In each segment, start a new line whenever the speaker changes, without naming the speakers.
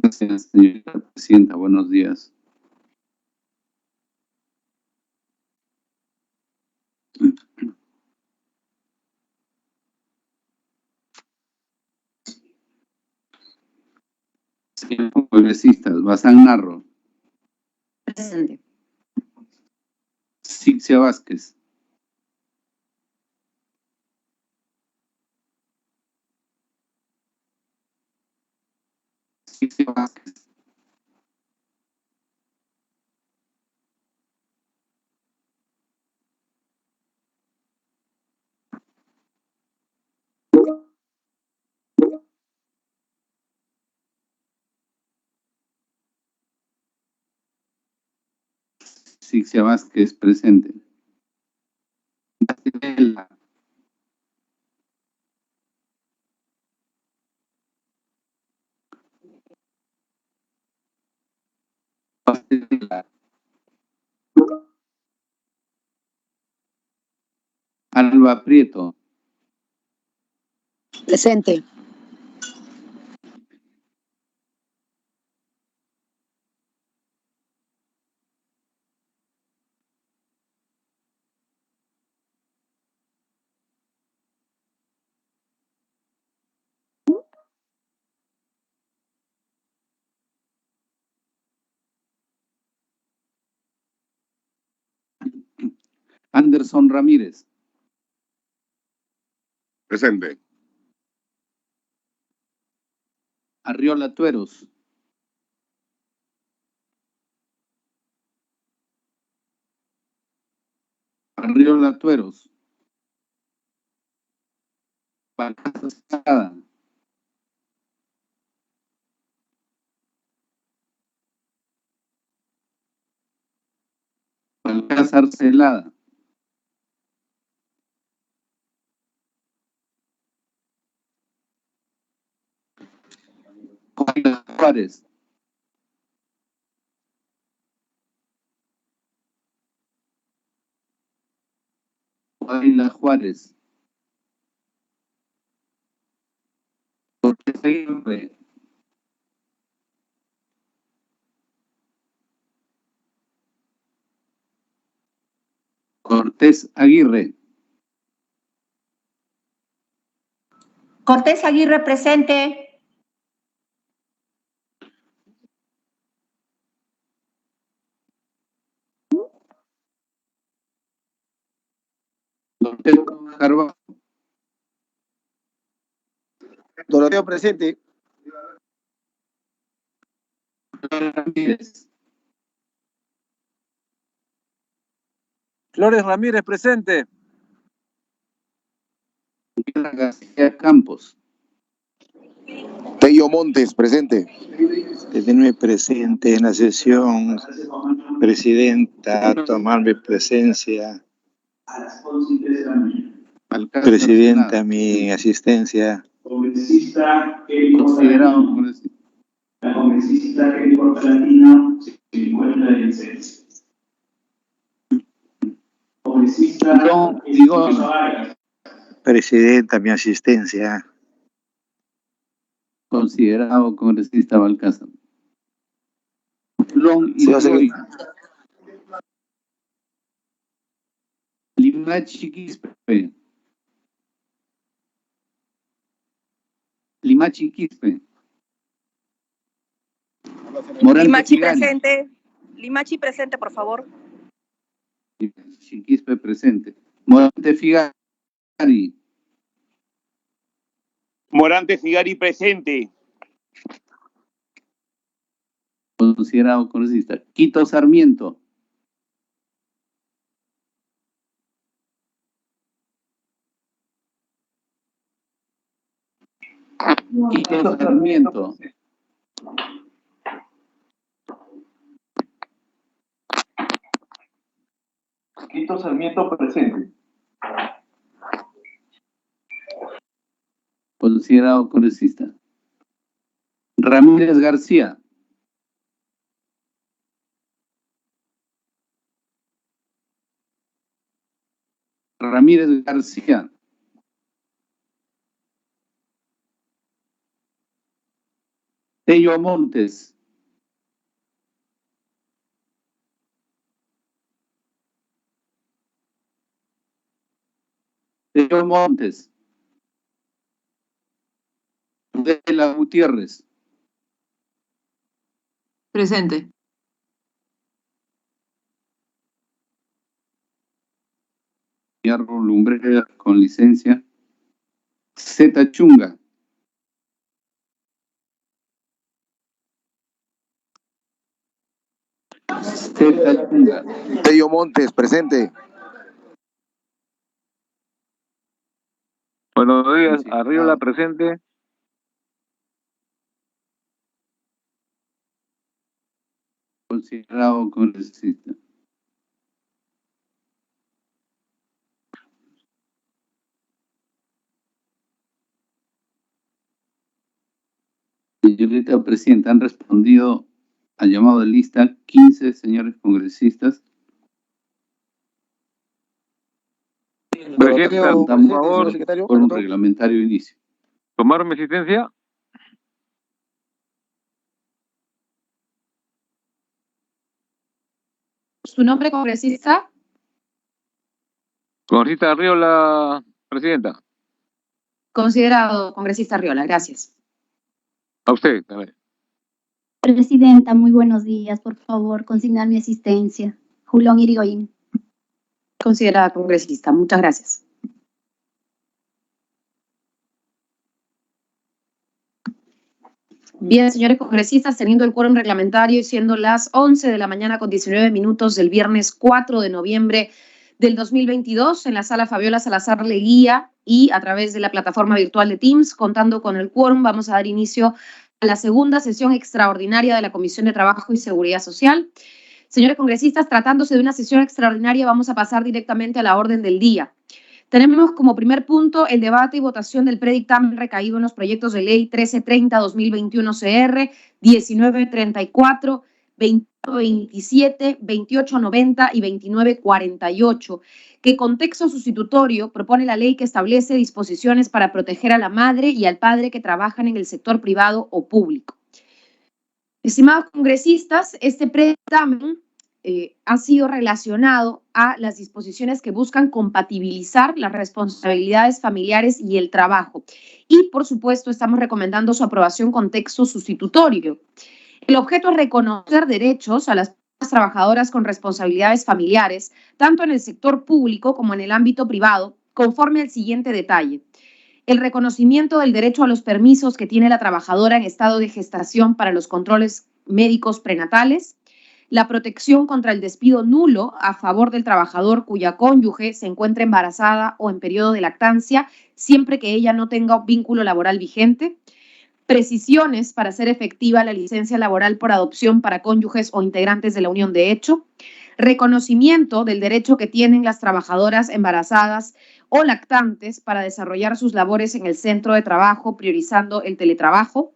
Gracias, señora presidenta. Buenos días. Señor congresistas, Bazán Narro.
Presente.
Sixia Vázquez. Sixia Vázquez. Sixia Vázquez, presente. Bastidela. Bastidela. Alba Prieto.
Presente.
Anderson Ramírez.
Presente.
Arriola Tueros. Arriola Tueros. Balcázar Celada. Balcázar Celada. Coahuila Juárez. Coahuila Juárez. Cortés Aguirre. Cortés Aguirre.
Cortés Aguirre, presente.
Doroteo Carvalho.
Doroteo, presente.
Ramírez.
Flores Ramírez, presente.
Miguel García Campos.
Tello Montes, presente.
Tenerme presente en la sesión, presidenta, tomarme presencia,
Balcázar
presidenta,
Celada.
mi asistencia.
Congresista
Considerado congresista.
La congresista Kelly Portalatina se encuentra en licencia. Congresista
No, digo,
Presidenta, mi asistencia.
considerado congresista Balcázar. Long y
Señor
Goy. Limachi Quispe. Limachi Quispe. Morante
Limachi
Figari.
presente. Limachi presente, por favor.
Limachi Quispe presente. Morante Figari.
Morante Figari presente.
Considerado congresista. Quito Sarmiento. Quito Sarmiento.
Quito Sarmiento presente.
Considerado congresista. Ramírez García. Ramírez García. Tello Montes. Tello Montes. Adela Gutiérrez.
Presente.
Hierro Lumbrera con licencia. Zeta Chunga. Zeta Chunga.
Tello Montes, presente.
Buenos días, Arriola presente.
Considerado congresista. Señorita Presidenta, han respondido al llamado de lista 15 señores congresistas.
Presidenta, por
Contamos
favor,
por un reglamentario inicio.
tomar mi asistencia.
¿Su nombre, congresista?
Congresista Arriola, presidenta.
Considerado, congresista Arriola. Gracias.
A usted también.
Presidenta, muy buenos días. Por favor, consignar mi asistencia. Julón Irigoyen.
Considerada congresista. Muchas gracias. Bien, señores congresistas, teniendo el quórum reglamentario y siendo las 11 de la mañana con 19 minutos del viernes 4 de noviembre del 2022, en la sala Fabiola Salazar Leguía y a través de la plataforma virtual de Teams, contando con el quórum, vamos a dar inicio a la segunda sesión extraordinaria de la Comisión de Trabajo y Seguridad Social. Señores congresistas, tratándose de una sesión extraordinaria, vamos a pasar directamente a la orden del día. Tenemos como primer punto el debate y votación del predictamen recaído en los proyectos de ley 1330-2021 CR, 1934, 2027, 2890 y 2948, que con texto sustitutorio propone la ley que establece disposiciones para proteger a la madre y al padre que trabajan en el sector privado o público. Estimados congresistas, este predictamen ha sido relacionado a las disposiciones que buscan compatibilizar las responsabilidades familiares y el trabajo. Y, por supuesto, estamos recomendando su aprobación con texto sustitutorio. El objeto es reconocer derechos a las trabajadoras con responsabilidades familiares, tanto en el sector público como en el ámbito privado, conforme al siguiente detalle. El reconocimiento del derecho a los permisos que tiene la trabajadora en estado de gestación para los controles médicos prenatales, la protección contra el despido nulo a favor del trabajador cuya cónyuge se encuentre embarazada o en periodo de lactancia, siempre que ella no tenga vínculo laboral vigente, precisiones para hacer efectiva la licencia laboral por adopción para cónyuges o integrantes de la unión de hecho, reconocimiento del derecho que tienen las trabajadoras embarazadas o lactantes para desarrollar sus labores en el centro de trabajo, priorizando el teletrabajo,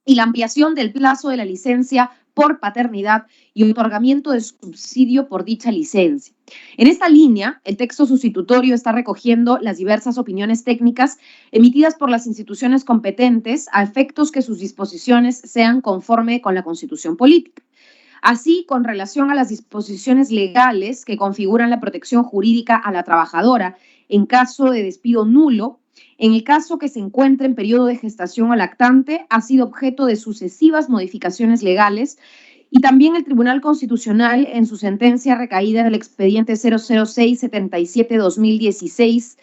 y la ampliación del plazo de la licencia por paternidad y otorgamiento de subsidio por dicha licencia. En esta línea, el texto sustitutorio está recogiendo las diversas opiniones técnicas emitidas por las instituciones competentes a efectos que sus disposiciones sean conforme con la Constitución Política. Así, con relación a las disposiciones legales que configuran la protección jurídica a la trabajadora en caso de despido nulo, en el caso que se encuentre en periodo de gestación o lactante, ha sido objeto de sucesivas modificaciones legales y también el Tribunal Constitucional, en su sentencia recaída en el expediente 006-77-2016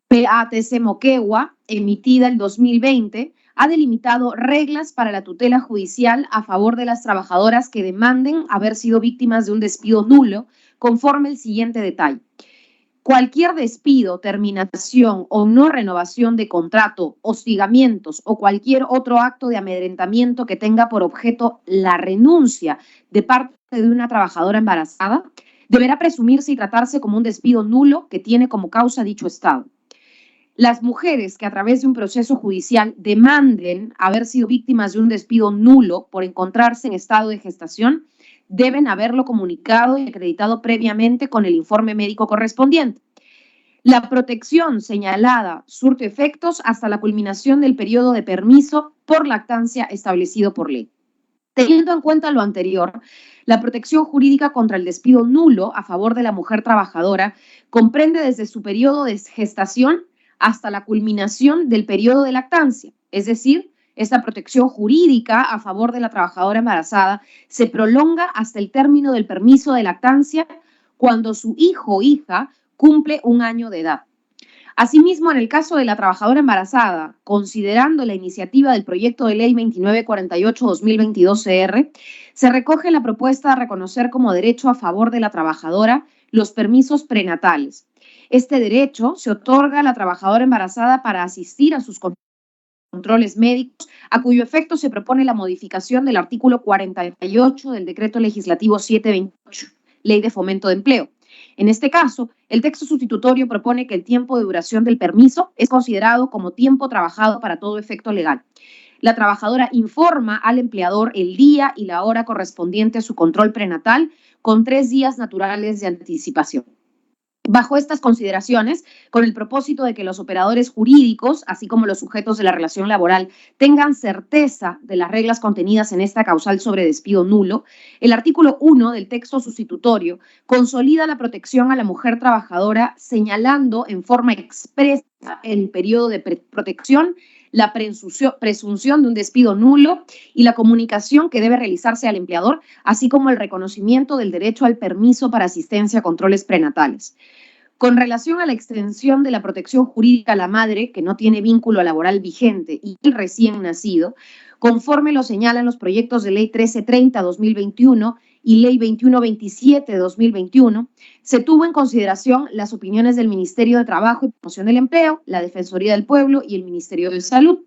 PATC Moquegua, emitida el 2020, ha delimitado reglas para la tutela judicial a favor de las trabajadoras que demanden haber sido víctimas de un despido nulo, conforme el siguiente detalle. Cualquier despido, terminación o no renovación de contrato, hostigamientos o cualquier otro acto de amedrentamiento que tenga por objeto la renuncia de parte de una trabajadora embarazada, deberá presumirse y tratarse como un despido nulo que tiene como causa dicho estado. Las mujeres que a través de un proceso judicial demanden haber sido víctimas de un despido nulo por encontrarse en estado de gestación deben haberlo comunicado y acreditado previamente con el informe médico correspondiente. La protección señalada surte efectos hasta la culminación del periodo de permiso por lactancia establecido por ley. Teniendo en cuenta lo anterior, la protección jurídica contra el despido nulo a favor de la mujer trabajadora comprende desde su periodo de gestación hasta la culminación del periodo de lactancia. Es decir, esta protección jurídica a favor de la trabajadora embarazada se prolonga hasta el término del permiso de lactancia cuando su hijo o hija cumple 1 año de edad. Asimismo, en el caso de la trabajadora embarazada, considerando la iniciativa del proyecto de ley 2948-2022 CR, se recoge la propuesta de reconocer como derecho a favor de la trabajadora los permisos prenatales. Este derecho se otorga a la trabajadora embarazada para asistir a sus controles médicos, a cuyo efecto se propone la modificación del artículo 48 del Decreto Legislativo 728, Ley de Fomento de Empleo. En este caso, el texto sustitutorio propone que el tiempo de duración del permiso es considerado como tiempo trabajado para todo efecto legal. La trabajadora informa al empleador el día y la hora correspondiente a su control prenatal con 3 días naturales de anticipación. Bajo estas consideraciones, con el propósito de que los operadores jurídicos, así como los sujetos de la relación laboral, tengan certeza de las reglas contenidas en esta causal sobre despido nulo, el artículo 1 del texto sustitutorio consolida la protección a la mujer trabajadora, señalando en forma expresa el periodo de protección, la presunción de un despido nulo y la comunicación que debe realizarse al empleador, así como el reconocimiento del derecho al permiso para asistencia a controles prenatales. Con relación a la extensión de la protección jurídica a la madre que no tiene vínculo laboral vigente y el recién nacido, conforme lo señalan los proyectos de Ley 1330-2021 y Ley 2127-2021, se tuvo en consideración las opiniones del Ministerio de Trabajo y Promoción del Empleo, la Defensoría del Pueblo y el Ministerio de Salud.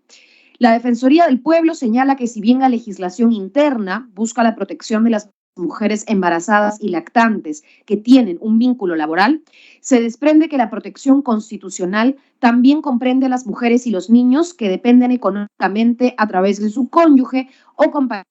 La Defensoría del Pueblo señala que si bien la legislación interna busca la protección de las mujeres embarazadas y lactantes que tienen un vínculo laboral, se desprende que la protección constitucional también comprende a las mujeres y los niños que dependen económicamente a través de su cónyuge o compañero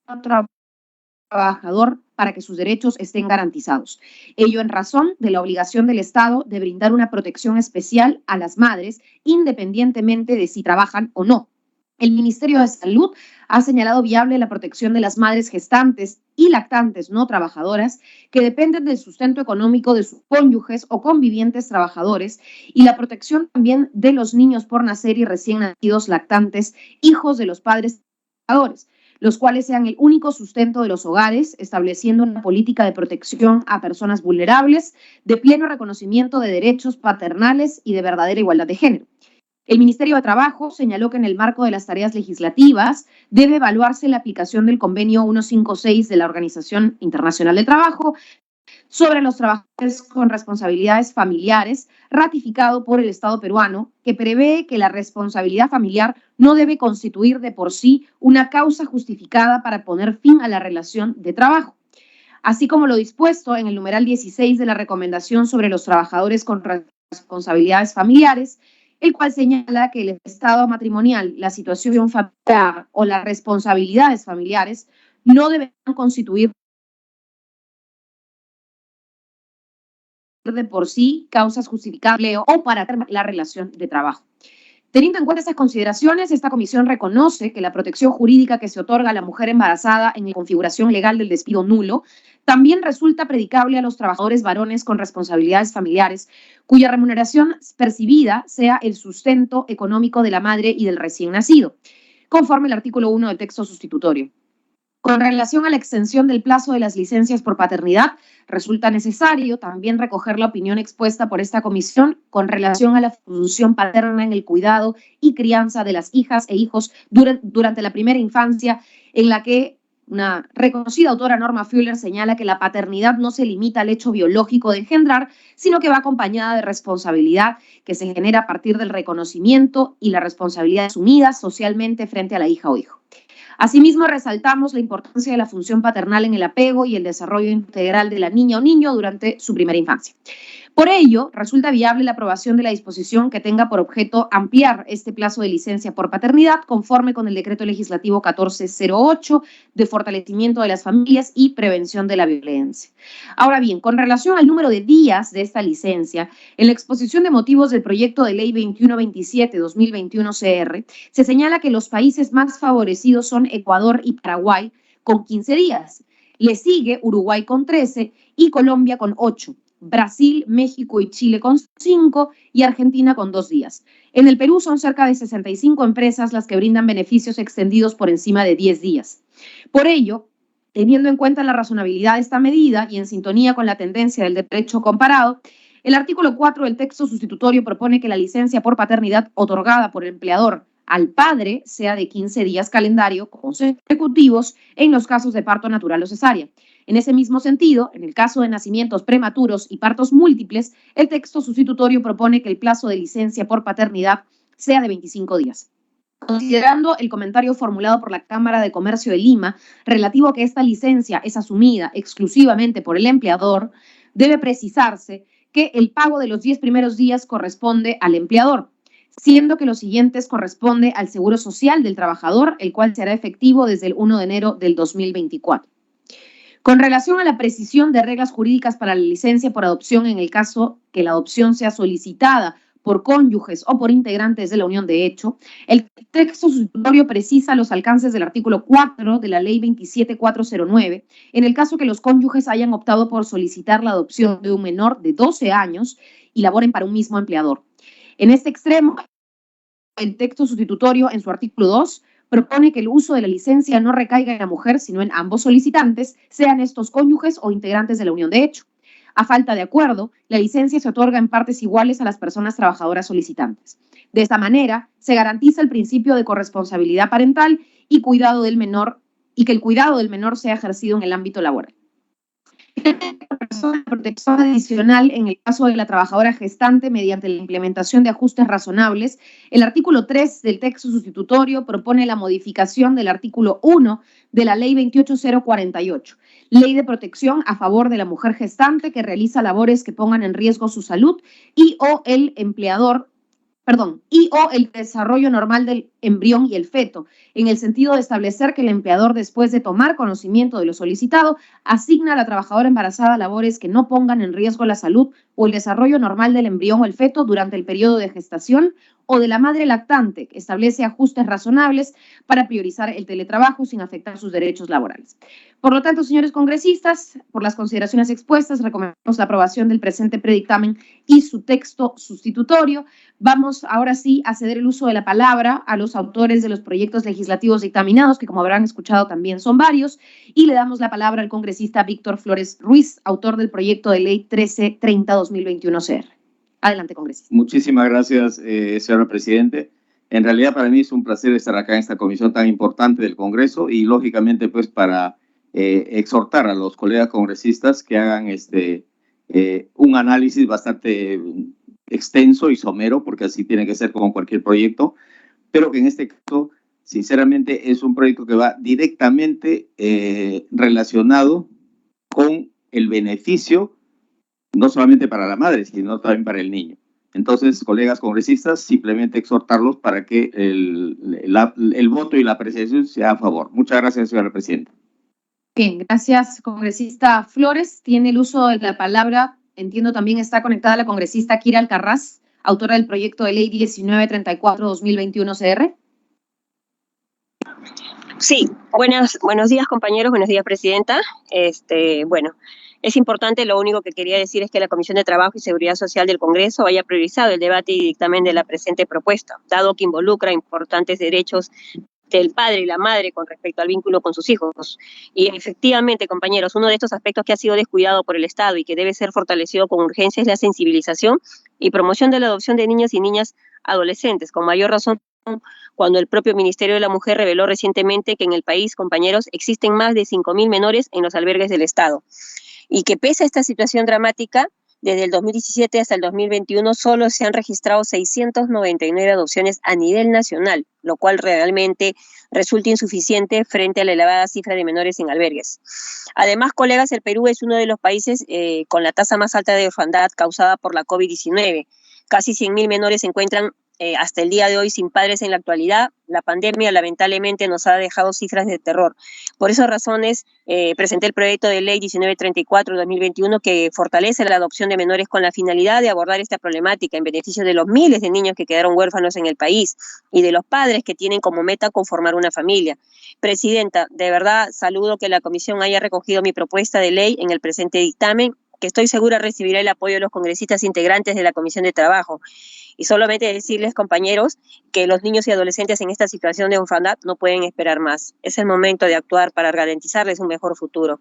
trabajador para que sus derechos estén garantizados. Ello en razón de la obligación del Estado de brindar una protección especial a las madres, independientemente de si trabajan o no. El Ministerio de Salud ha señalado viable la protección de las madres gestantes y lactantes no trabajadoras que dependen del sustento económico de sus cónyuges o convivientes trabajadores y la protección también de los niños por nacer y recién nacidos lactantes, hijos de los padres trabajadores, los cuales sean el único sustento de los hogares, estableciendo una política de protección a personas vulnerables, de pleno reconocimiento de derechos paternales y de verdadera igualdad de género. El Ministerio de Trabajo señaló que en el marco de las tareas legislativas debe evaluarse la aplicación del Convenio 156 de la Organización Internacional del Trabajo sobre los trabajadores con responsabilidades familiares, ratificado por el Estado peruano, que prevé que la responsabilidad familiar no debe constituir de por sí una causa justificada para poner fin a la relación de trabajo, así como lo dispuesto en el numeral 16 de la Recomendación sobre los trabajadores con responsabilidades familiares, el cual señala que el estado matrimonial, la situación familiar o las responsabilidades familiares no deben constituir de por sí causas justificables o para terminar la relación de trabajo. Teniendo en cuenta estas consideraciones, esta comisión reconoce que la protección jurídica que se otorga a la mujer embarazada en la configuración legal del despido nulo también resulta predicable a los trabajadores varones con responsabilidades familiares, cuya remuneración percibida sea el sustento económico de la madre y del recién nacido, conforme al artículo 1 del texto sustitutorio. Con relación a la extensión del plazo de las licencias por paternidad, resulta necesario también recoger la opinión expuesta por esta comisión con relación a la función paterna en el cuidado y crianza de las hijas e hijos durante la primera infancia, en la que una reconocida autora, Norma Fuller, señala que la paternidad no se limita al hecho biológico de engendrar, sino que va acompañada de responsabilidad que se genera a partir del reconocimiento y la responsabilidad asumida socialmente frente a la hija o hijo. Asimismo, resaltamos la importancia de la función paternal en el apego y el desarrollo integral de la niña o niño durante su primera infancia. Por ello, resulta viable la aprobación de la disposición que tenga por objeto ampliar este plazo de licencia por paternidad conforme con el Decreto Legislativo 1408 de fortalecimiento de las familias y prevención de la violencia. Ahora bien, con relación al número de días de esta licencia, en la exposición de motivos del proyecto de ley 2127-2021 CR, se señala que los países más favorecidos son Ecuador y Paraguay con 15 días. Le sigue Uruguay con 13 y Colombia con 8. Brasil, México y Chile con 5 y Argentina con 2 días. En el Perú son cerca de 65 empresas las que brindan beneficios extendidos por encima de 10 días. Por ello, teniendo en cuenta la razonabilidad de esta medida y en sintonía con la tendencia del derecho comparado, el artículo 4 del texto sustitutorio propone que la licencia por paternidad otorgada por el empleador al padre sea de 15 días calendario consecutivos en los casos de parto natural o cesárea. En ese mismo sentido, en el caso de nacimientos prematuros y partos múltiples, el texto sustitutorio propone que el plazo de licencia por paternidad sea de 25 días. Considerando el comentario formulado por la Cámara de Comercio de Lima relativo a que esta licencia es asumida exclusivamente por el empleador, debe precisarse que el pago de los 10 primeros días corresponde al empleador, siendo que los siguientes corresponde al Seguro Social del trabajador, el cual se hará efectivo desde el 1 de enero del 2024. Con relación a la precisión de reglas jurídicas para la licencia por adopción en el caso que la adopción sea solicitada por cónyuges o por integrantes de la unión de hecho, el texto sustitutorio precisa los alcances del artículo 4 de la Ley 27409 en el caso que los cónyuges hayan optado por solicitar la adopción de un menor de 12 años y laboren para un mismo empleador. En este extremo, el texto sustitutorio en su artículo 2 propone que el uso de la licencia no recaiga en la mujer, sino en ambos solicitantes, sean estos cónyuges o integrantes de la unión de hecho. A falta de acuerdo, la licencia se otorga en partes iguales a las personas trabajadoras solicitantes. De esta manera, se garantiza el principio de corresponsabilidad parental y cuidado del menor, y que el cuidado del menor sea ejercido en el ámbito laboral. Protección adicional en el caso de la trabajadora gestante mediante la implementación de ajustes razonables. El artículo 3 del texto sustitutorio propone la modificación del artículo 1 de la Ley 28048, Ley de Protección a favor de la mujer gestante que realiza labores que pongan en riesgo su salud y o el desarrollo normal del embrión y el feto, en el sentido de establecer que el empleador, después de tomar conocimiento de lo solicitado, asigna a la trabajadora embarazada labores que no pongan en riesgo la salud o el desarrollo normal del embrión o el feto durante el periodo de gestación, o de la madre lactante, que establece ajustes razonables para priorizar el teletrabajo sin afectar sus derechos laborales. Por lo tanto, señores congresistas, por las consideraciones expuestas, recomendamos la aprobación del presente predictamen y su texto sustitutorio. Vamos ahora sí a ceder el uso de la palabra a los autores de los proyectos legislativos dictaminados, que como habrán escuchado también son varios, y le damos la palabra al congresista Víctor Flores Ruiz, autor del proyecto de ley 1330-2021 CR. Adelante, congresista.
Muchísimas gracias, señor presidente. En realidad, para mí es un placer estar acá en esta comisión tan importante del Congreso y, lógicamente, pues para exhortar a los colegas congresistas que hagan un análisis bastante extenso y somero, porque así tiene que ser como cualquier proyecto, pero que en este caso, sinceramente, es un proyecto que va directamente relacionado con el beneficio no solamente para la madre, sino también para el niño. Entonces, colegas congresistas, simplemente exhortarlos para que el voto y la apreciación sea a favor. Muchas gracias, señora presidenta.
Bien, gracias, congresista Flores. Tiene el uso de la palabra, entiendo también está conectada la congresista Kira Alcarraz, autora del proyecto de ley 1934-2021 CR.
Sí, buenos días, compañeros, buenos días, presidenta. Bueno, es importante, lo único que quería decir es que la Comisión de Trabajo y Seguridad Social del Congreso haya priorizado el debate y dictamen de la presente propuesta, dado que involucra importantes derechos del padre y la madre con respecto al vínculo con sus hijos. Y efectivamente, compañeros, uno de estos aspectos que ha sido descuidado por el Estado y que debe ser fortalecido con urgencia es la sensibilización y promoción de la adopción de niños y niñas adolescentes, con mayor razón cuando el propio Ministerio de la Mujer reveló recientemente que en el país, compañeros, existen más de 5.000 menores en los albergues del Estado. Y que pese a esta situación dramática, desde el 2017 hasta el 2021 solo se han registrado 699 adopciones a nivel nacional, lo cual realmente resulta insuficiente frente a la elevada cifra de menores en albergues. Además, colegas, el Perú es uno de los países con la tasa más alta de orfandad causada por la COVID-19. Casi 100.000 menores se encuentran hasta el día de hoy sin padres en la actualidad. La pandemia lamentablemente nos ha dejado cifras de terror. Por esas razones presenté el proyecto de ley 1934-2021 que fortalece la adopción de menores con la finalidad de abordar esta problemática en beneficio de los miles de niños que quedaron huérfanos en el país y de los padres que tienen como meta conformar una familia. Presidenta, de verdad saludo que la comisión haya recogido mi propuesta de ley en el presente dictamen, que estoy segura recibirá el apoyo de los congresistas integrantes de la Comisión de Trabajo. Y solamente decirles, compañeros, que los niños y adolescentes en esta situación de orfandad no pueden esperar más. Es el momento de actuar para garantizarles un mejor futuro.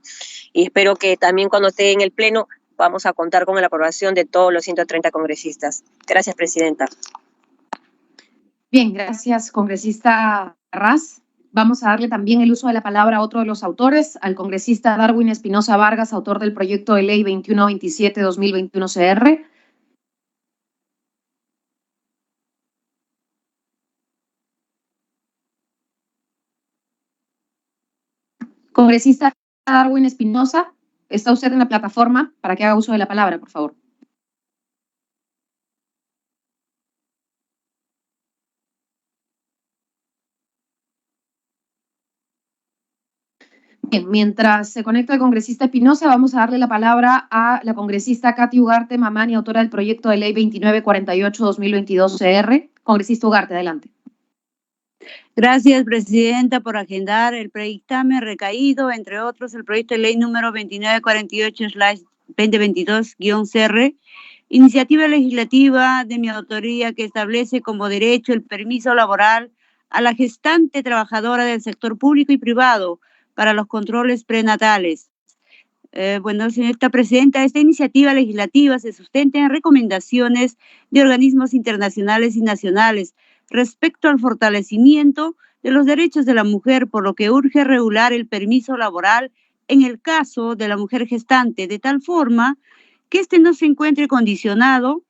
Y espero que también cuando esté en el Pleno vamos a contar con la aprobación de todos los 130 congresistas. Gracias, Presidenta.
Bien, gracias, congresista Ras. Vamos a darle también el uso de la palabra a otro de los autores, al congresista Darwin Espinosa Vargas, autor del proyecto de ley 2127-2021 CR. Congresista Darwin Espinosa, ¿está usted en la plataforma para que haga uso de la palabra, por favor? Bien, mientras se conecta el congresista Espinosa, vamos a darle la palabra a la congresista Katy Ugarte Mamani, autora del proyecto de ley 2948-2022 CR. Congresista Ugarte, adelante.
Gracias, Presidenta, por agendar el predictamen recaído, entre otros, el proyecto de ley número 2948/2022-CR, iniciativa legislativa de mi autoría que establece como derecho el permiso laboral a la gestante trabajadora del sector público y privado para los controles prenatales. Señorita Presidenta, esta iniciativa legislativa se sustenta en recomendaciones de organismos internacionales y nacionales respecto al fortalecimiento de los derechos de la mujer, por lo que urge regular el permiso laboral en el caso de la mujer gestante, de tal forma que éste no se encuentre condicionado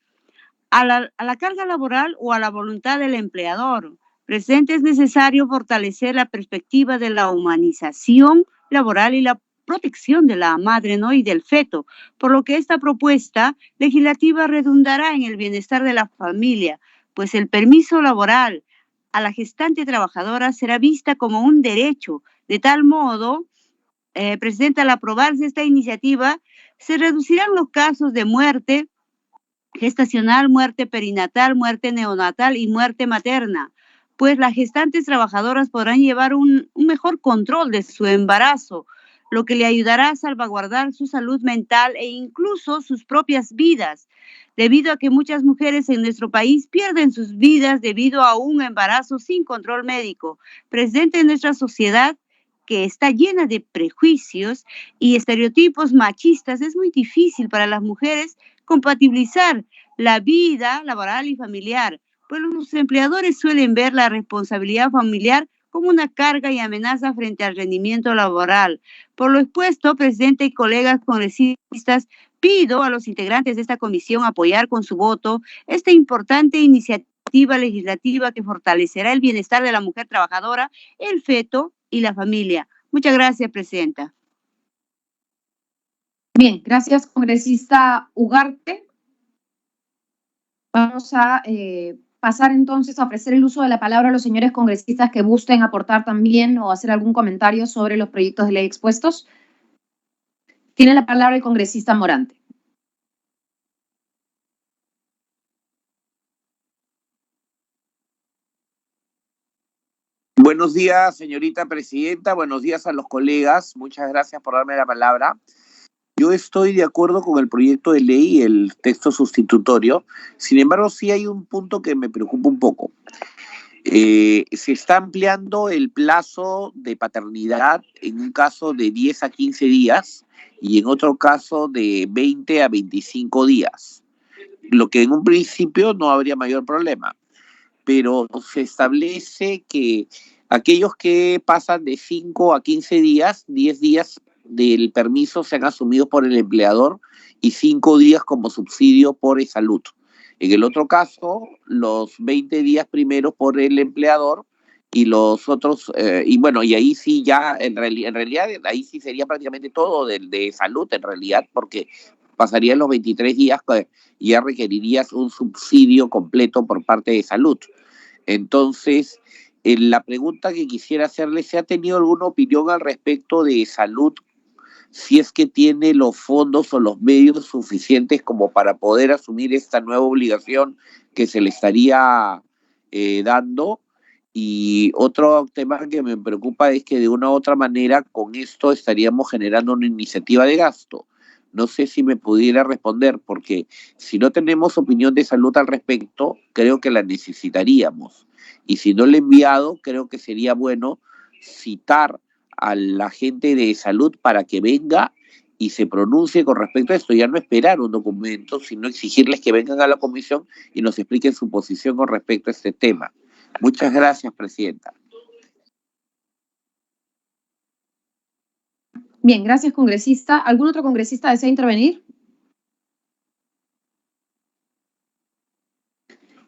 a la carga laboral o a la voluntad del empleador. Presente es necesario fortalecer la perspectiva de la humanización laboral y la protección de la madre, ¿no?, y del feto, por lo que esta propuesta legislativa redundará en el bienestar de la familia, pues el permiso laboral a la gestante trabajadora será vista como un derecho. De tal modo, Presidenta, al aprobarse esta iniciativa, se reducirán los casos de muerte gestacional, muerte perinatal, muerte neonatal y muerte materna, pues las gestantes trabajadoras podrán llevar un mejor control de su embarazo, lo que le ayudará a salvaguardar su salud mental e incluso sus propias vidas, debido a que muchas mujeres en nuestro país pierden sus vidas debido a un embarazo sin control médico, presente en nuestra sociedad que está llena de prejuicios y estereotipos machistas. Es muy difícil para las mujeres compatibilizar la vida laboral y familiar, pues los empleadores suelen ver la responsabilidad familiar como una carga y amenaza frente al rendimiento laboral. Por lo expuesto, Presidente y colegas congresistas, pido a los integrantes de esta comisión apoyar con su voto esta importante iniciativa legislativa que fortalecerá el bienestar de la mujer trabajadora, el feto y la familia. Muchas gracias, Presidenta.
Bien, gracias, congresista Ugarte. Vamos a pasar entonces a ofrecer el uso de la palabra a los señores congresistas que gusten aportar también o hacer algún comentario sobre los proyectos de ley expuestos. Tiene la palabra el congresista Morante.
Buenos días, señorita Presidenta. Buenos días a los colegas. Muchas gracias por darme la palabra. Yo estoy de acuerdo con el proyecto de ley y el texto sustitutorio. Sin embargo, sí hay un punto que me preocupa un poco. Se está ampliando el plazo de paternidad en un caso de 10 a 15 días y en otro caso de 20 a 25 días, lo que en un principio no habría mayor problema. Pero se establece que aquellos que pasan de 5 a 15 días, 10 días del permiso sean asumidos por el empleador y 5 días como subsidio por salud. En el otro caso, los 20 días primeros por el empleador y los otros, y bueno, y ahí sí ya, en realidad, ahí sí sería prácticamente todo de salud, en realidad, porque pasarían los 23 días y ya requerirías un subsidio completo por parte de salud. Entonces, la pregunta que quisiera hacerle, ¿se ha tenido alguna opinión al respecto de salud? Si es que tiene los fondos o los medios suficientes como para poder asumir esta nueva obligación que se le estaría dando. Y otro tema que me preocupa es que de una u otra manera con esto estaríamos generando una iniciativa de gasto. No sé si me pudiera responder, porque si no tenemos opinión de salud al respecto, creo que la necesitaríamos. Y si no la he enviado, creo que sería bueno citar a la gente de salud para que venga y se pronuncie con respecto a esto. Ya no esperar un documento, sino exigirles que vengan a la comisión y nos expliquen su posición con respecto a este tema. Muchas gracias, presidenta.
Bien, gracias, congresista. ¿Algún otro congresista desea intervenir?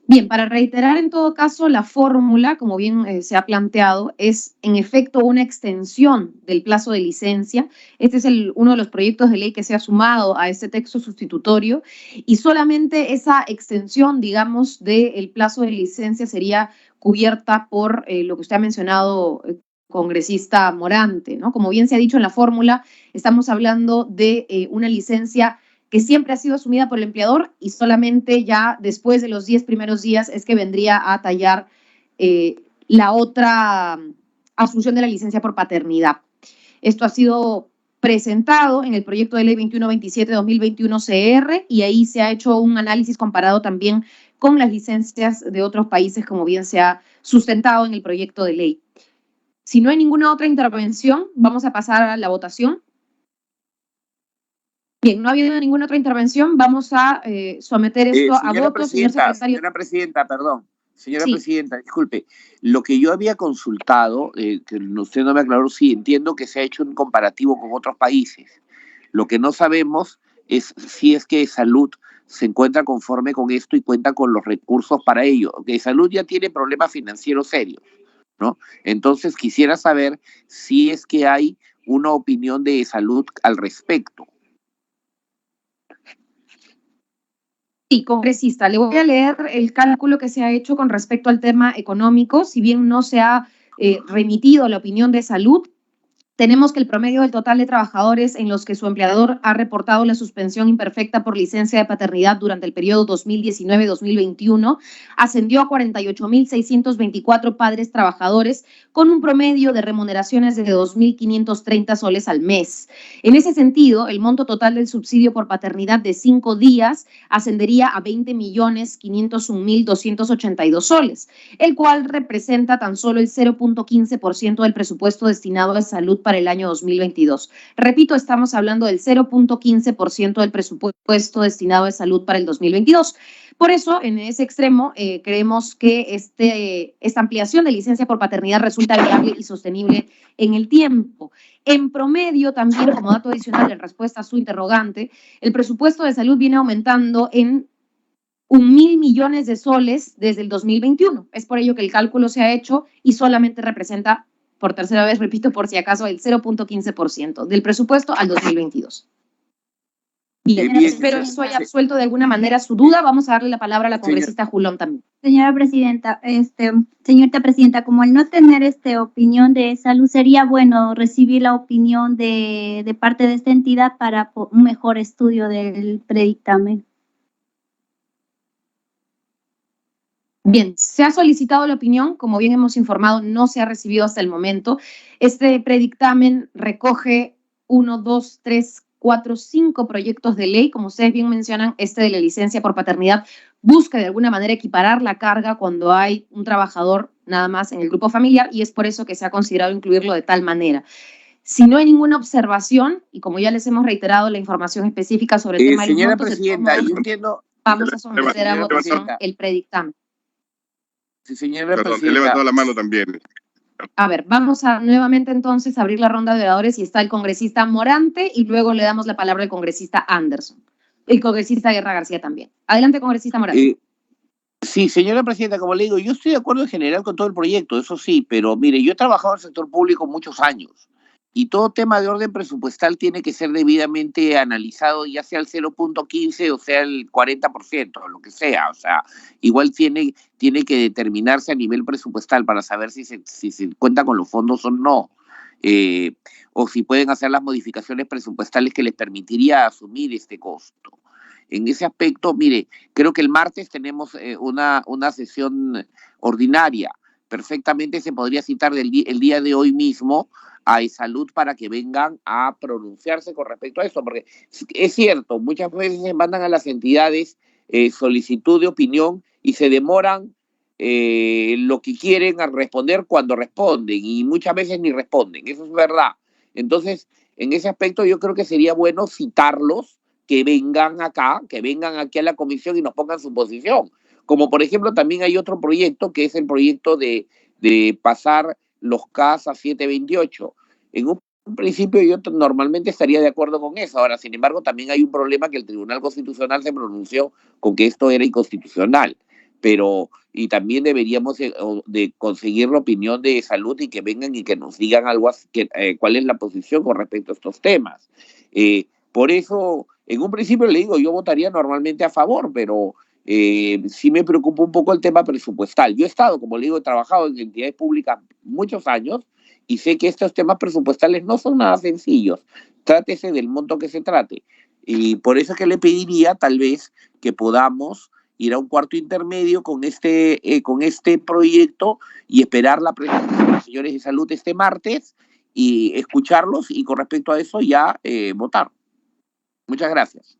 Bien, para reiterar en todo caso, la fórmula, como bien se ha planteado, es en efecto una extensión del plazo de licencia. Este es uno de los proyectos de ley que se ha sumado a este texto sustitutorio y solamente esa extensión, digamos, del plazo de licencia sería cubierta por lo que usted ha mencionado, congresista Morante, ¿no? Como bien se ha dicho en la fórmula, estamos hablando de una licencia que siempre ha sido asumida por el empleador y solamente ya después de los 10 primeros días es que vendría a tallar la otra asunción de la licencia por paternidad. Esto ha sido presentado en el proyecto de ley 2127-2021 CR y ahí se ha hecho un análisis comparado también con las licencias de otros países, como bien se ha sustentado en el proyecto de ley. Si no hay ninguna otra intervención, vamos a pasar a la votación. Bien, no ha habido ninguna otra intervención, vamos a someter esto a voto, señor secretario.
Señora presidenta, perdón. Señora
Sí.
presidenta, disculpe. Lo que yo había consultado, que usted no me aclaró, sí, entiendo que se ha hecho un comparativo con otros países. Lo que no sabemos es si es que Salud se encuentra conforme con esto y cuenta con los recursos para ello. Que Salud ya tiene problemas financieros serios, ¿no? Entonces quisiera saber si es que hay una opinión de Salud al respecto.
Sí, congresista, le voy a leer el cálculo que se ha hecho con respecto al tema económico. Si bien no se ha remitido la opinión de Salud, tenemos que el promedio del total de trabajadores en los que su empleador ha reportado la suspensión imperfecta por licencia de paternidad durante el periodo 2019-2021 ascendió a 48.624 padres trabajadores con un promedio de remuneraciones de 2.530 soles al mes. En ese sentido, el monto total del subsidio por paternidad de 5 días ascendería a 20.501.282 soles, el cual representa tan solo el 0.15% del presupuesto destinado a salud para el año 2022. Repito, estamos hablando del 0.15% del presupuesto destinado a salud para el 2022. Por eso, en ese extremo, creemos que esta ampliación de licencia por paternidad resulta viable y sostenible en el tiempo. En promedio, también, como dato adicional en respuesta a su interrogante, el presupuesto de salud viene aumentando en 1.000 millones de soles desde el 2021. Es por ello que el cálculo se ha hecho y solamente representa, por tercera vez, repito, por si acaso, el 0.15% del presupuesto al 2022. Bien, espero eso haya absuelto de alguna manera su duda. Vamos a darle la palabra a la congresista Julón también.
Señora presidenta, señorita presidenta, como al no tener opinión de Salud, sería bueno recibir la opinión de parte de esta entidad para un mejor estudio del predictamen.
Bien, se ha solicitado la opinión, como bien hemos informado, no se ha recibido hasta el momento. Este predictamen recoge 1, 2, 3, 4, 5 proyectos de ley. Como ustedes bien mencionan, este de la licencia por paternidad busca de alguna manera equiparar la carga cuando hay un trabajador nada más en el grupo familiar y es por eso que se ha considerado incluirlo de tal manera. Si no hay ninguna observación, y como ya les hemos reiterado la información específica sobre el tema de los
señora
montos,
presidenta, yo entiendo.
Vamos a someter a votación el predictamen.
Sí, señora
Perdón, he
presidenta.
levantado la mano también.
A ver, vamos a nuevamente entonces abrir la ronda de oradores y está el congresista Morante y luego le damos la palabra al congresista Anderson. El congresista Guerra García también. Adelante, congresista Morante.
Sí, señora presidenta, como le digo, yo estoy de acuerdo en general con todo el proyecto, eso sí, pero mire, yo he trabajado en el sector público muchos años y todo tema de orden presupuestal tiene que ser debidamente analizado, ya sea el 0.15 o sea el 40%, lo que sea, o sea, igual tiene que determinarse a nivel presupuestal para saber si se cuenta con los fondos o no, o si pueden hacer las modificaciones presupuestales que les permitiría asumir este costo. En ese aspecto, mire, creo que el martes tenemos una sesión ordinaria. Perfectamente se podría citar el día de hoy mismo a Salud para que vengan a pronunciarse con respecto a eso, porque es cierto, muchas veces se mandan a las entidades solicitud de opinión y se demoran lo que quieren a responder cuando responden y muchas veces ni responden, eso es verdad. Entonces, en ese aspecto yo creo que sería bueno citarlos, que vengan aquí a la comisión y nos pongan su posición. Como por ejemplo también hay otro proyecto que es el proyecto de pasar los CAS a 728. En un principio yo normalmente estaría de acuerdo con eso. Ahora, sin embargo, también hay un problema que el Tribunal Constitucional se pronunció con que esto era inconstitucional. Y también deberíamos de conseguir la opinión de Salud y que vengan y que nos digan algo así, cuál es la posición con respecto a estos temas. Por eso, en un principio le digo, yo votaría normalmente a favor, pero sí me preocupa un poco el tema presupuestal. Yo he estado, como le digo, he trabajado en entidades públicas muchos años y sé que estos temas presupuestales no son nada sencillos. Trátese del monto que se trate. Y por eso es que le pediría tal vez que podamos ir a un cuarto intermedio con este proyecto y esperar la presencia de los señores de Salud este martes y escucharlos y con respecto a eso ya votar. Muchas gracias.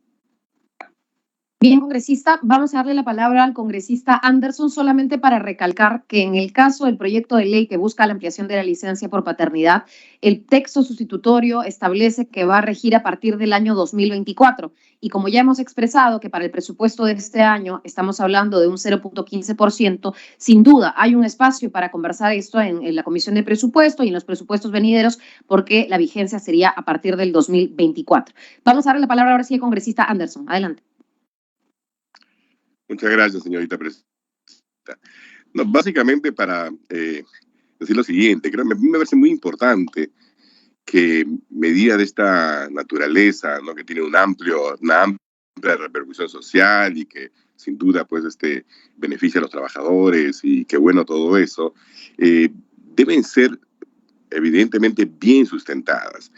Bien, congresista, vamos a darle la palabra al congresista Anderson solamente para recalcar que en el caso del proyecto de ley que busca la ampliación de la licencia por paternidad, el texto sustitutorio establece que va a regir a partir del año 2024. Y como ya hemos expresado que para el presupuesto de este año estamos hablando de un 0.15%, sin duda hay un espacio para conversar esto en la Comisión de Presupuesto y en los presupuestos venideros, porque la vigencia sería a partir del 2024. Vamos a darle la palabra ahora sí al congresista Anderson. Adelante.
Muchas gracias, señorita presidenta. No, básicamente para decir lo siguiente, creo que me parece muy importante que medidas de esta naturaleza, ¿no?, que tiene una amplia repercusión social y que sin duda pues beneficia a los trabajadores y qué bueno todo eso, deben ser evidentemente bien sustentadas.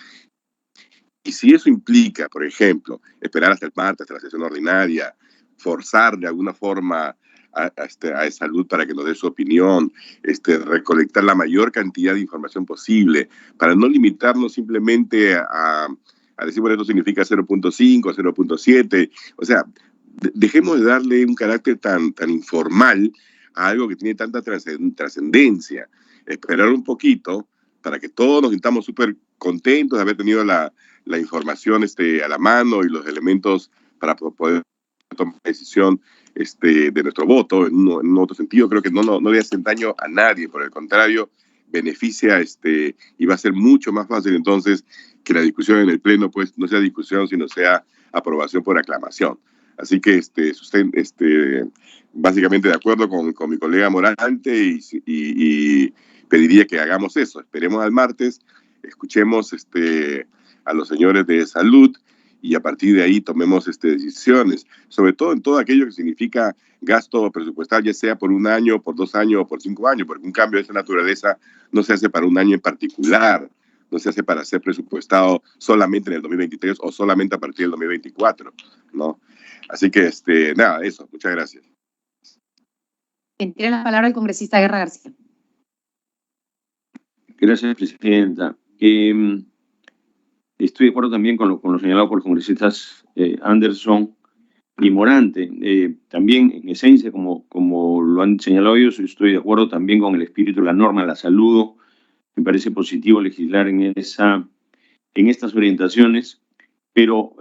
Y si eso implica, por ejemplo, esperar hasta el martes, hasta la sesión ordinaria, forzar de alguna forma a Salud para que nos dé su opinión, recolectar la mayor cantidad de información posible, para no limitarnos simplemente a decir, bueno, esto significa 0.5, 0.7, o sea, dejemos de darle un carácter tan informal a algo que tiene tanta trascendencia. Esperar un poquito para que todos nos sintamos súper contentos de haber tenido la información a la mano y los elementos para poder tomar decisión de nuestro voto. En un otro sentido, creo que no le hace daño a nadie, por el contrario, beneficia y va a ser mucho más fácil entonces que la discusión en el Pleno pues no sea discusión, sino sea aprobación por aclamación. Así que básicamente de acuerdo con mi colega Morante y pediría que hagamos eso. Esperemos al martes, escuchemos a los señores de Salud y a partir de ahí tomemos decisiones, sobre todo en todo aquello que significa gasto presupuestal, ya sea por un año, por 2 años o por 5 años, porque un cambio de esa naturaleza no se hace para un año en particular, no se hace para ser presupuestado solamente en el 2023 o solamente a partir del 2024, ¿no? Así que, nada, eso, muchas gracias.
Tiene la palabra el congresista Guerra García.
Gracias, presidenta. Estoy de acuerdo también con lo señalado por los congresistas Anderson y Morante. También, en esencia, como lo han señalado ellos, estoy de acuerdo también con el espíritu de la norma, la saludo. Me parece positivo legislar en estas orientaciones, pero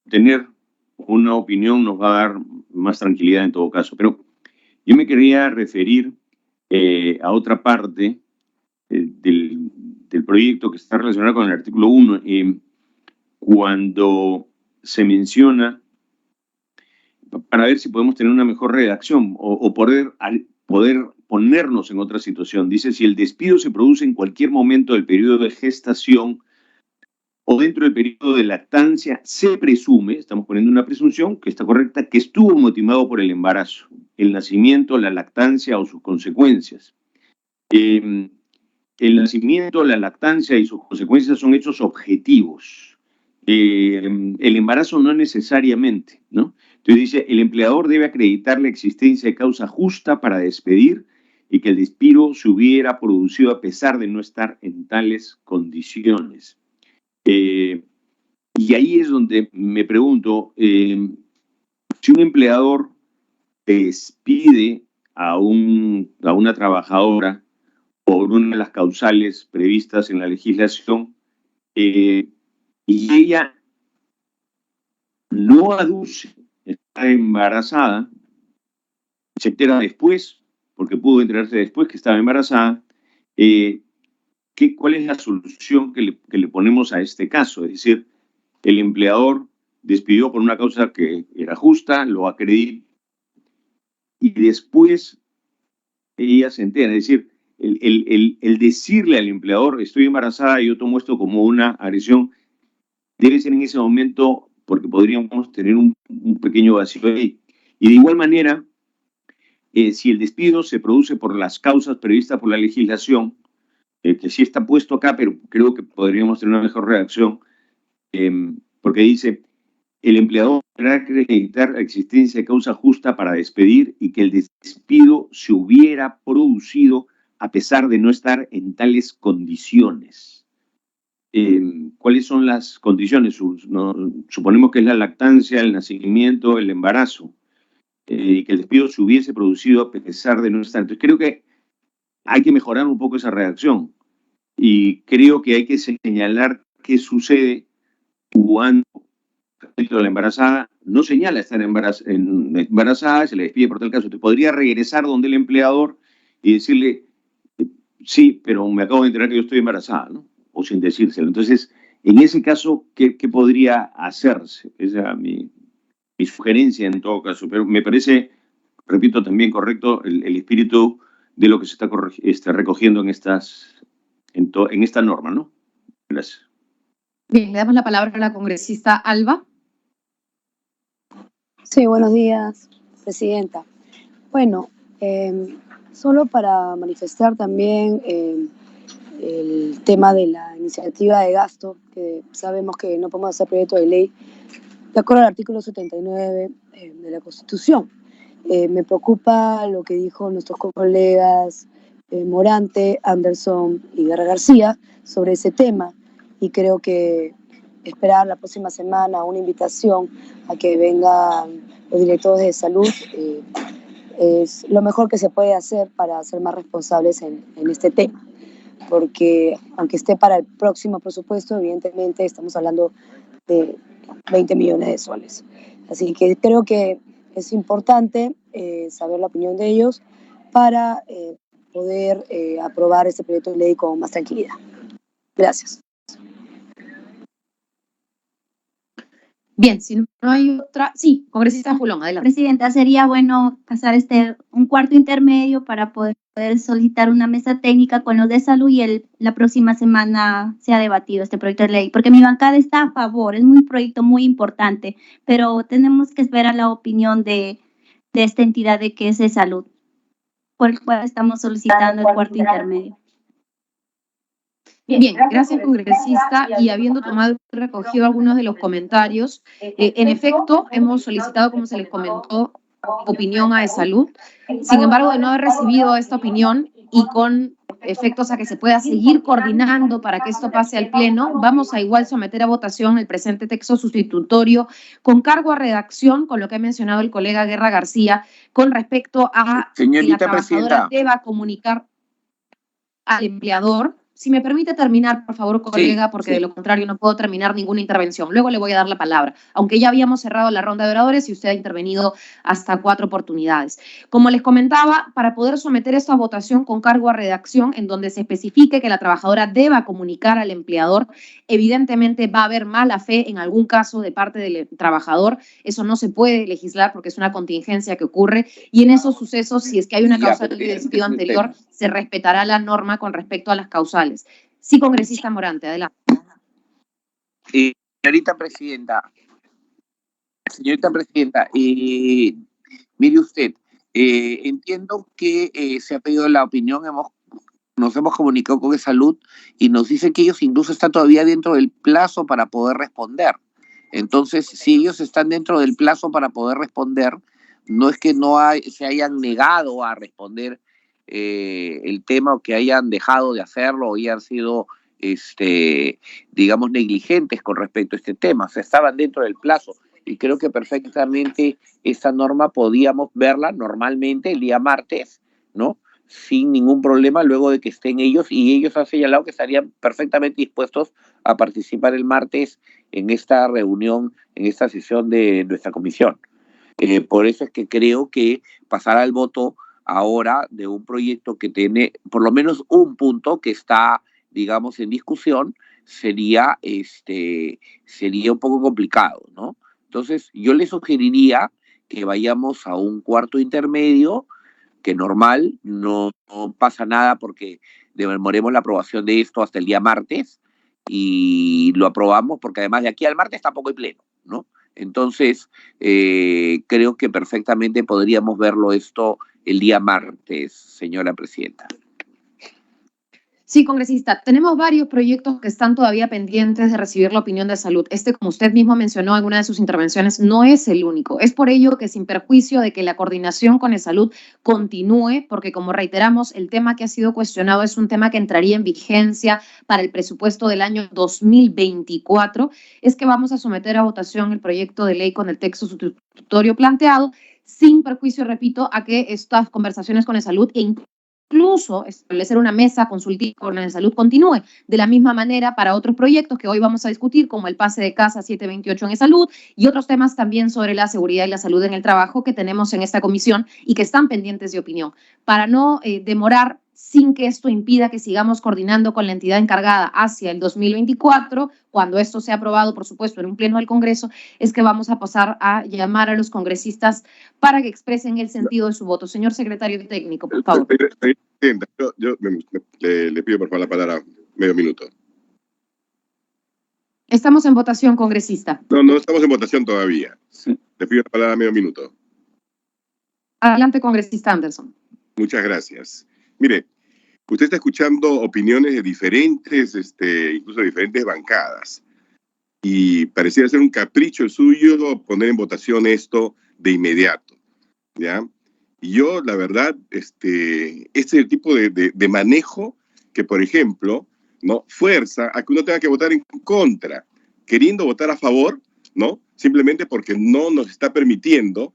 tener una opinión nos va a dar más tranquilidad en todo caso. Pero yo me quería referir a otra parte del proyecto que está relacionado con el artículo 1, cuando se menciona para ver si podemos tener una mejor redacción o poder ponernos en otra situación. Dice, si el despido se produce en cualquier momento del periodo de gestación o dentro del periodo de lactancia, se presume, estamos poniendo una presunción que está correcta, que estuvo motivado por el embarazo, el nacimiento, la lactancia o sus consecuencias. El nacimiento, la lactancia y sus consecuencias son hechos objetivos. El embarazo no necesariamente, ¿no? Entonces dice, el empleador debe acreditar la existencia de causa justa para despedir y que el despido se hubiera producido a pesar de no estar en tales condiciones. Y ahí es donde me pregunto, si un empleador despide a una trabajadora por una de las causales previstas en la legislación y ella no aduce estar embarazada, se entera después, porque pudo enterarse después que estaba embarazada, ¿cuál es la solución que le ponemos a este caso? Es decir, el empleador despidió por una causa que era justa, lo acredita, y después ella se entera. Es decir, el decirle al empleador, estoy embarazada y yo tomo esto como una agresión, debe ser en ese momento, porque podríamos tener un pequeño vacío ahí. Y de igual manera, si el despido se produce por las causas previstas por la legislación, que sí está puesto acá, pero creo que podríamos tener una mejor redacción, porque dice, el empleador deberá acreditar la existencia de causa justa para despedir y que el despido se hubiera producido a pesar de no estar en tales condiciones. ¿Cuáles son las condiciones? Suponemos que es la lactancia, el nacimiento, el embarazo, y que el despido se hubiese producido a pesar de no estar. Entonces creo que hay que mejorar un poco esa redacción y creo que hay que señalar qué sucede cuando la embarazada no señala estar embarazada, se le despide por tal caso. Te podría regresar donde el empleador y decirle, sí, pero me acabo de enterar que yo estoy embarazada, ¿no? O sin decírselo. Entonces, en ese caso, ¿qué podría hacerse? Esa es mi sugerencia en todo caso, pero me parece, repito, también correcto el espíritu de lo que se está recogiendo en esta norma, ¿no? Gracias.
Bien, le damos la palabra a la congresista Alba.
Sí, buenos días, presidenta. Bueno, solo para manifestar también el tema de la iniciativa de gasto, que sabemos que no podemos hacer proyecto de ley de acuerdo al artículo 79 de la Constitución. Me preocupa lo que dijo nuestros colegas Morante, Anderson y Guerra García sobre ese tema, y creo que esperar la próxima semana una invitación a que vengan los directores de salud es lo mejor que se puede hacer para ser más responsables en este tema, porque aunque esté para el próximo presupuesto, evidentemente estamos hablando de 20 millones de soles. Así que creo que es importante saber la opinión de ellos para poder aprobar este proyecto de ley con más tranquilidad. Gracias.
Bien, si no hay otra... Sí, congresista Julón, adelante.
Presidenta, sería bueno pasar un cuarto intermedio para poder solicitar una mesa técnica con los de salud y la próxima semana se ha debatido este proyecto de ley, porque mi bancada está a favor, es un proyecto muy importante, pero tenemos que esperar la opinión de esta entidad de que es de salud, por el cual estamos solicitando el cuarto intermedio.
Bien, gracias congresista, y habiendo tomado y recogido algunos de los comentarios, en efecto hemos solicitado, como se les comentó, opinión a de salud. Sin embargo, de no haber recibido esta opinión y con efectos a que se pueda seguir coordinando para que esto pase al pleno, vamos a igual someter a votación el presente texto sustitutorio con cargo a redacción, con lo que ha mencionado el colega Guerra García, con respecto a que la trabajadora deba comunicar al empleador Si me permite terminar, por favor, colega, porque de lo contrario no puedo terminar ninguna intervención. Luego le voy a dar la palabra, aunque ya habíamos cerrado la ronda de oradores y usted ha intervenido hasta 4 oportunidades. Como les comentaba, para poder someter esto a votación con cargo a redacción, en donde se especifique que la trabajadora deba comunicar al empleador, evidentemente va a haber mala fe en algún caso de parte del trabajador. Eso no se puede legislar porque es una contingencia que ocurre, y en esos sucesos, si es que hay una causa de despido anterior, se respetará la norma con respecto a las causales. Sí, congresista Morante, adelante.
Señorita Presidenta, mire usted, entiendo que se ha pedido la opinión, nos hemos comunicado con Salud y nos dicen que ellos incluso están todavía dentro del plazo para poder responder. Entonces, si ellos están dentro del plazo para poder responder, no es que se hayan negado a responder el tema, o que hayan dejado de hacerlo o hayan sido, digamos, negligentes con respecto a este tema. O sea, estaban dentro del plazo y creo que perfectamente esta norma podíamos verla normalmente el día martes, ¿no? Sin ningún problema, luego de que estén ellos, y ellos han señalado que estarían perfectamente dispuestos a participar el martes en esta reunión, en esta sesión de nuestra comisión. Por eso es que creo que pasar al voto ahora de un proyecto que tiene por lo menos un punto que está, digamos, en discusión, sería un poco complicado, ¿no? Entonces, yo le sugeriría que vayamos a un cuarto intermedio, que normal, no pasa nada porque demoremos la aprobación de esto hasta el día martes y lo aprobamos, porque además de aquí al martes tampoco hay pleno, ¿no? Entonces, creo que perfectamente podríamos verlo esto el día martes, señora presidenta.
Sí, congresista, tenemos varios proyectos que están todavía pendientes de recibir la opinión de Salud. Como usted mismo mencionó en una de sus intervenciones, no es el único. Es por ello que, sin perjuicio de que la coordinación con Salud continúe, porque como reiteramos, el tema que ha sido cuestionado es un tema que entraría en vigencia para el presupuesto del año 2024, es que vamos a someter a votación el proyecto de ley con el texto sustitutorio planteado, sin perjuicio, repito, a que estas conversaciones con Salud incluso establecer una mesa consultiva con el Salud continúe. De la misma manera para otros proyectos que hoy vamos a discutir, como el pase de casa 728 en Salud y otros temas también sobre la seguridad y la salud en el trabajo que tenemos en esta comisión y que están pendientes de opinión. Para no demorar, sin que esto impida que sigamos coordinando con la entidad encargada hacia el 2024, cuando esto sea aprobado, por supuesto, en un pleno del Congreso, es que vamos a pasar a llamar a los congresistas para que expresen el sentido de su voto. Señor secretario técnico, por favor.
Yo le pido por favor la palabra medio minuto.
Estamos en votación, congresista.
No estamos en votación todavía. Le pido la palabra medio minuto.
Adelante, congresista Anderson.
Muchas gracias. Mire, usted está escuchando opiniones de diferentes, incluso de diferentes bancadas. Y pareciera ser un capricho suyo poner en votación esto de inmediato, ¿ya? Y yo, la verdad, este es el tipo de manejo que, por ejemplo, ¿no?, fuerza a que uno tenga que votar en contra, queriendo votar a favor, ¿no?, simplemente porque no nos está permitiendo,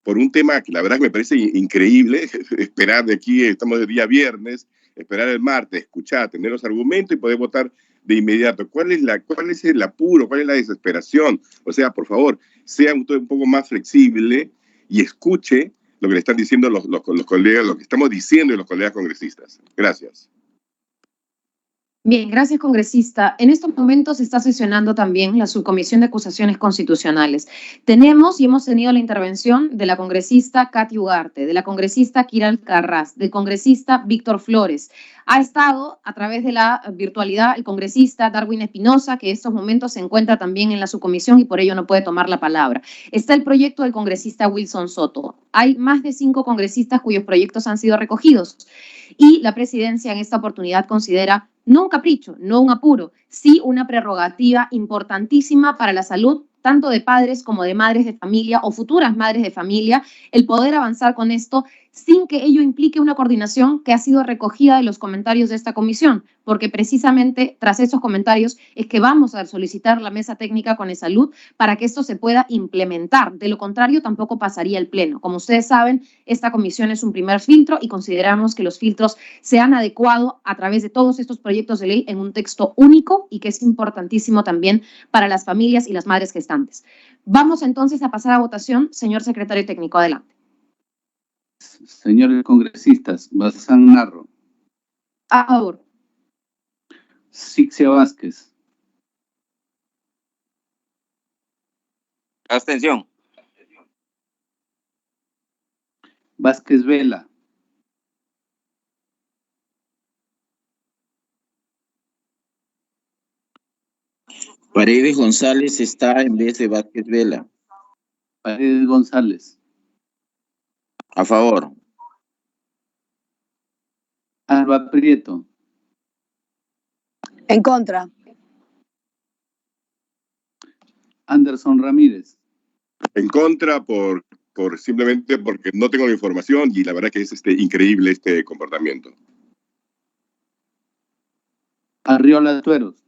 por un tema que la verdad me parece increíble, esperar de aquí, estamos el día viernes, esperar el martes, escuchar, tener los argumentos y poder votar de inmediato. ¿Cuál es el apuro? ¿Cuál es la desesperación? O sea, por favor, sea un poco más flexible y escuche lo que le están diciendo los colegas, lo que estamos diciendo los colegas congresistas. Gracias.
Bien, gracias, congresista. En estos momentos se está sesionando también la Subcomisión de Acusaciones Constitucionales. Tenemos y hemos tenido la intervención de la congresista Katy Ugarte, de la congresista Kira Alcaraz, del congresista Víctor Flores. Ha estado a través de la virtualidad el congresista Darwin Espinosa, que en estos momentos se encuentra también en la subcomisión y por ello no puede tomar la palabra. Está el proyecto del congresista Wilson Soto. Hay más de 5 congresistas cuyos proyectos han sido recogidos y la presidencia en esta oportunidad considera no un capricho, no un apuro, sí una prerrogativa importantísima para la salud tanto de padres como de madres de familia o futuras madres de familia, el poder avanzar con esto sin que ello implique una coordinación que ha sido recogida de los comentarios de esta comisión, porque precisamente tras esos comentarios es que vamos a solicitar la mesa técnica con Salud para que esto se pueda implementar. De lo contrario, tampoco pasaría el Pleno. Como ustedes saben, esta comisión es un primer filtro y consideramos que los filtros se han adecuado a través de todos estos proyectos de ley en un texto único y que es importantísimo también para las familias y las madres gestantes. Vamos entonces a pasar a votación. Señor secretario técnico, adelante.
Señores congresistas, Bazán Narro,
A favor.
Sixia Vázquez,
Abstención.
Vázquez Vela,
Paredes González está en vez de Vázquez Vela.
Paredes González,
A favor.
Alba Prieto,
En contra.
Anderson Ramírez,
En contra simplemente porque no tengo la información y la verdad que es increíble este comportamiento.
Arriola Tueros,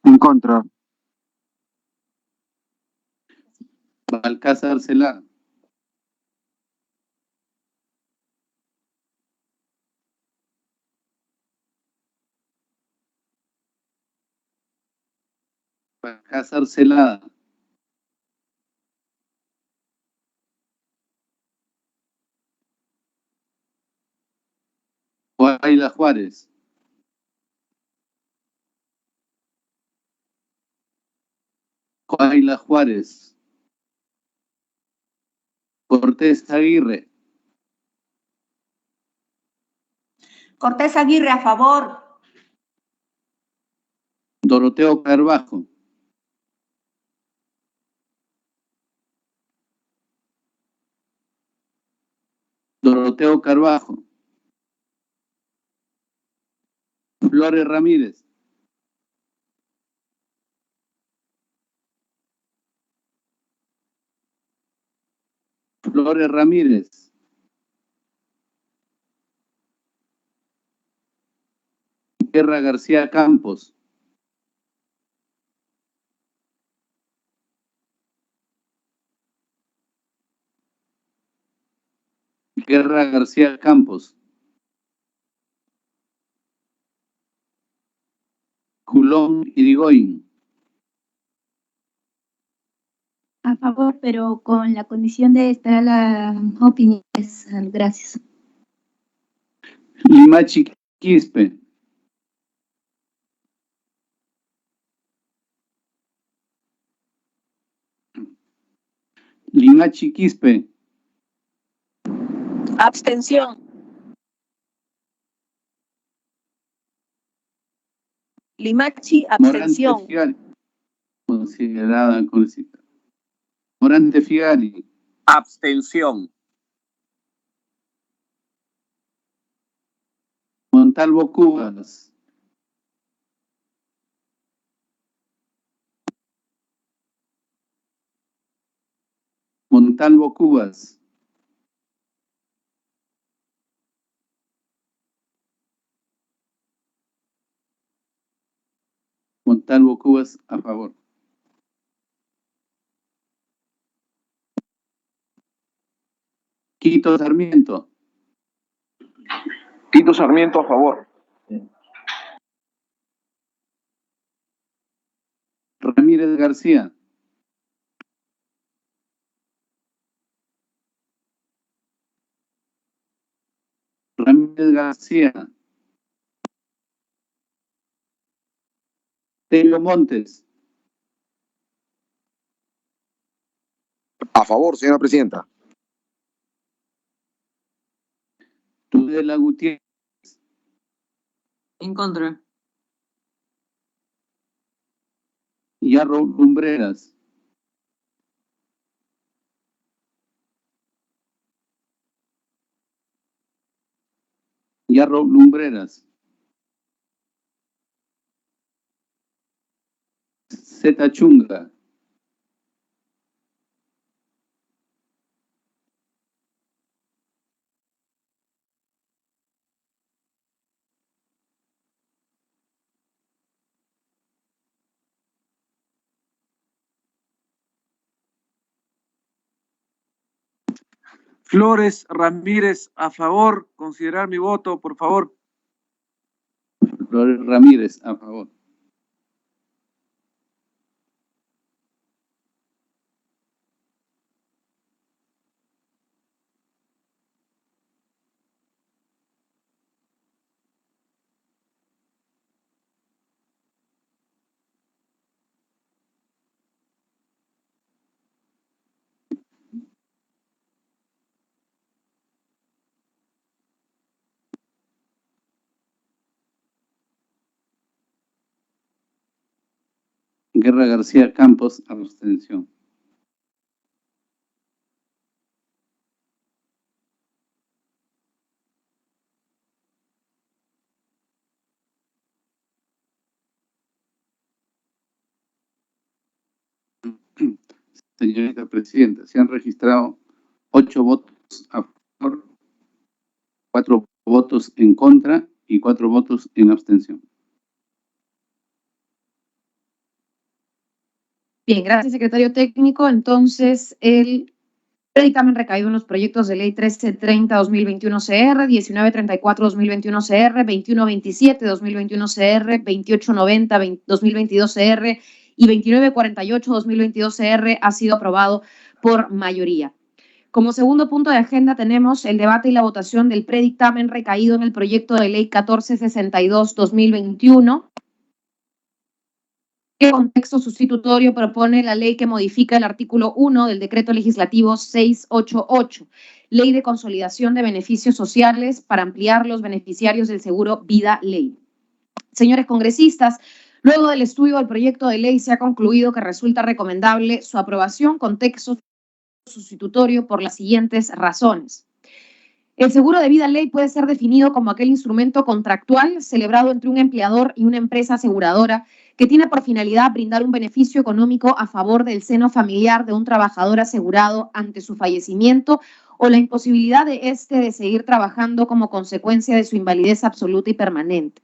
En contra.
Balcázar Celada, Balcázar Celada, Guaila Juárez, Guaila Juárez, Cortés Aguirre,
Cortés Aguirre, a favor.
Doroteo Carbajo, Doroteo Carbajo, Flores Ramírez, Flores Ramírez, Guerra García Campos, Guerra García Campos, Julón Irigoyen,
A favor, pero con la condición de esperar las opiniones. Gracias.
Limachi Quispe, Limachi Quispe,
Abstención. Limachi,
Morante
abstención.
Figari, considerada congresista. Morante Figari,
Abstención.
Montalvo Cubas, Montalvo Cubas, Montalvo Cubas a favor. Quito Sarmiento,
Tito Sarmiento, a favor.
Ramírez García, Ramírez García, Tello Montes,
A favor, señora presidenta.
Tudela Gutiérrez,
En contra.
Yarro Lumbreras, Yarro Lumbreras, Zeta Chunga.
Flores Ramírez, a favor. Considerar mi voto, por favor.
Flores Ramírez, a favor. Guerra García Campos, abstención. Señorita Presidenta, se han registrado 8 votos a favor, 4 votos en contra y 4 votos en abstención.
Bien, gracias, secretario técnico. Entonces, el dictamen recaído en los proyectos de ley 1330-2021 CR, 1934-2021 CR, 2127-2021 CR, 2890-2022 CR y 2948-2022 CR ha sido aprobado por mayoría. Como segundo punto de agenda tenemos el debate y la votación del predictamen recaído en el proyecto de ley 1462-2021. ¿Qué contexto sustitutorio propone la ley que modifica el artículo 1 del decreto legislativo 688, Ley de Consolidación de Beneficios Sociales para ampliar los beneficiarios del seguro Vida Ley? Señores congresistas, luego del estudio del proyecto de ley se ha concluido que resulta recomendable su aprobación con texto sustitutorio por las siguientes razones. El seguro de vida ley puede ser definido como aquel instrumento contractual celebrado entre un empleador y una empresa aseguradora que tiene por finalidad brindar un beneficio económico a favor del seno familiar de un trabajador asegurado ante su fallecimiento o la imposibilidad de éste de seguir trabajando como consecuencia de su invalidez absoluta y permanente.